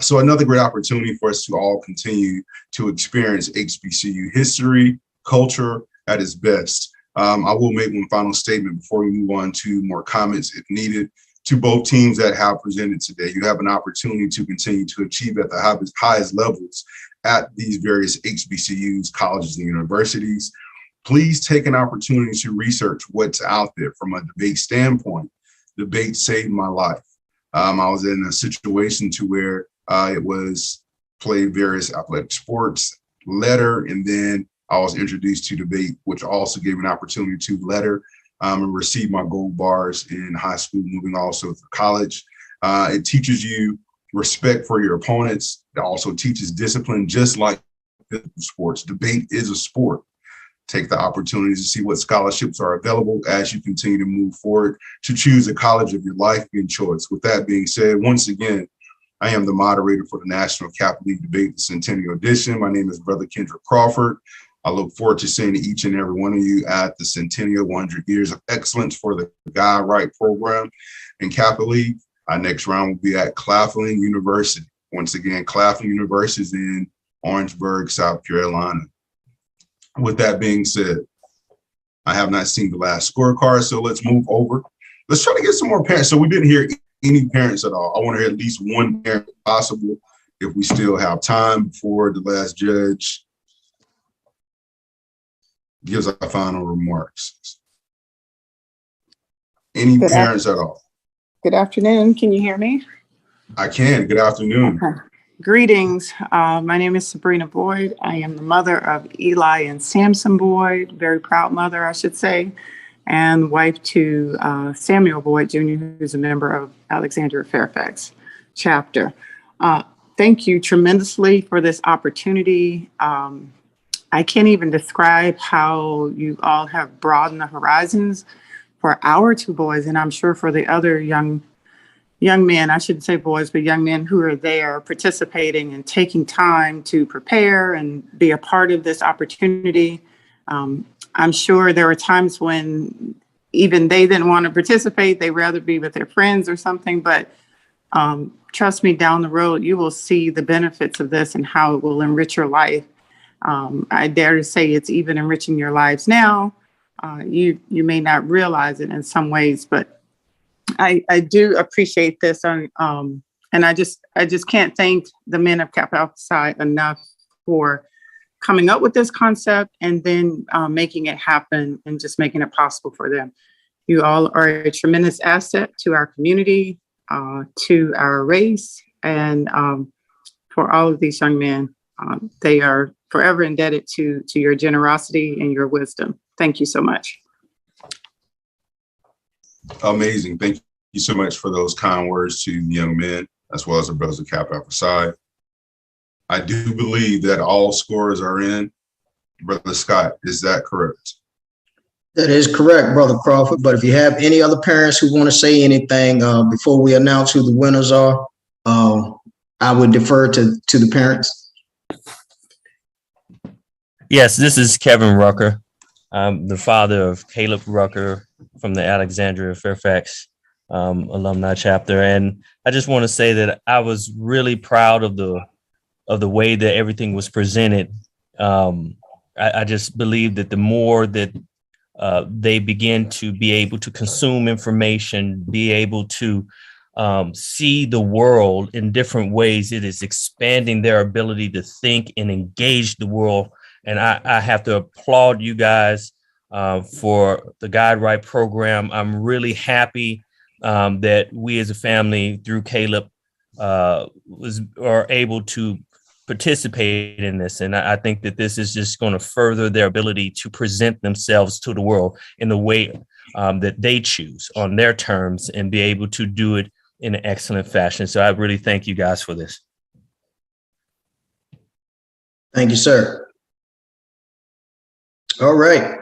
So another great opportunity for us to all continue to experience HBCU history, culture at its best. I will make one final statement before we move on to more comments if needed. To both teams that have presented today, you have an opportunity to continue to achieve at the highest levels at these various HBCUs, colleges, and universities. Please take an opportunity to research what's out there from a debate standpoint. Debate saved my life. I was in a situation to where it was played various athletic sports, letter, and then I was introduced to debate, which also gave an opportunity to letter and receive my gold bars in high school, moving also to college. It teaches you respect for your opponents. It also teaches discipline, just like physical sports. Debate is a sport. Take the opportunity to see what scholarships are available as you continue to move forward to choose a college of your life and choice. With that being said, once again, I am the moderator for the National Kappa League Debate, the Centennial Edition. My name is Brother Kendrick Crawford. I look forward to seeing each and every one of you at the Centennial 100 Years of Excellence for the Guy Wright program in Kappa League. Our next round will be at Claflin University. Once again, Claflin University is in Orangeburg, South Carolina. With that being said, I have not seen the last scorecard, so let's move over. Let's try to get some more parents. So we didn't hear any parents at all. I want to hear at least one parent if possible, if we still have time before the last judge gives our final remarks. Any parents at all? Good afternoon. Can you hear me? I can. Good afternoon. Okay. Greetings. My name is Sabrina Boyd. I am the mother of Eli and Samson Boyd, very proud mother, I should say, and wife to Samuel Boyd Jr., who's a member of Alexandria Fairfax chapter. Thank you tremendously for this opportunity. I can't even describe how you all have broadened the horizons for our 2 boys, and I'm sure for the other young men, I shouldn't say boys, but young men who are there participating and taking time to prepare and be a part of this opportunity. I'm sure there were times when even they didn't want to participate. They'd rather be with their friends or something, but trust me, down the road, you will see the benefits of this and how it will enrich your life. I dare to say it's even enriching your lives now. You may not realize it in some ways, but I do appreciate this. And I just can't thank the men of Kappa Alpha Psi enough for coming up with this concept and then making it happen and just making it possible for them. You all are a tremendous asset to our community, to our race, and for all of these young men. They are forever indebted to your generosity and your wisdom. Thank you so much. Amazing. Thank you so much for those kind words to the young men, as well as the brothers of Kappa Alpha Psi. I do believe that all scores are in. Brother Scott, is that correct? That is correct, Brother Crawford. But if you have any other parents who want to say anything before we announce who the winners are, I would defer to the parents. Yes, this is Kevin Rucker. I'm the father of Caleb Rucker, from the Alexandria Fairfax alumni chapter. And I just want to say that I was really proud of the way that everything was presented. I just believe that the more that they begin to be able to consume information, be able to see the world in different ways, it is expanding their ability to think and engage the world. And I have to applaud you guys for the Guide Right program. I'm really happy that we as a family through Caleb are able to participate in this. And I think that this is just going to further their ability to present themselves to the world in the way that they choose on their terms and be able to do it in an excellent fashion. So I really thank you guys for this. Thank you, sir. All right.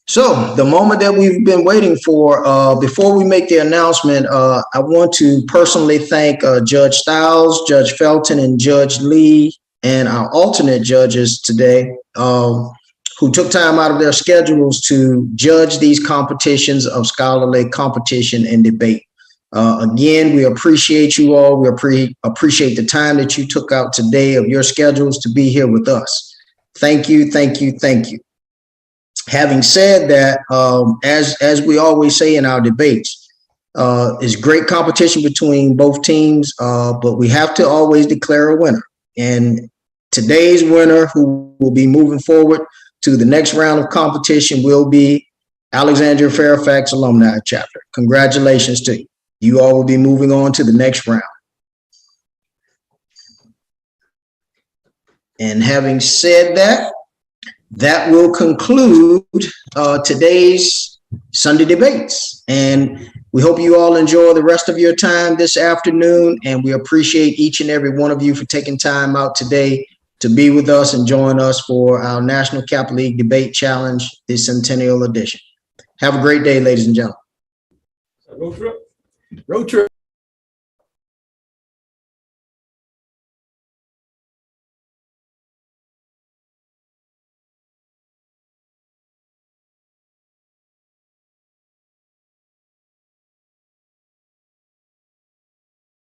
So the moment that we've been waiting for, before we make the announcement, I want to personally thank Judge Stiles, Judge Felton, and Judge Lee, and our alternate judges today, who took time out of their schedules to judge these competitions of scholarly competition and debate. Again, we appreciate you all. We appreciate the time that you took out today of your schedules to be here with us. Thank you, thank you, thank you. Having said that, as we always say in our debates, it's great competition between both teams, but we have to always declare a winner. And today's winner, who will be moving forward to the next round of competition, will be Alexandria Fairfax Alumni Chapter. Congratulations to you. You all will be moving on to the next round. And having said that, that will conclude today's Sunday debates. And we hope you all enjoy the rest of your time this afternoon. And we appreciate each and every one of you for taking time out today to be with us and join us for our National Kappa League Debate Challenge, the Centennial Edition. Have a great day, ladies and gentlemen. Road trip. Road trip.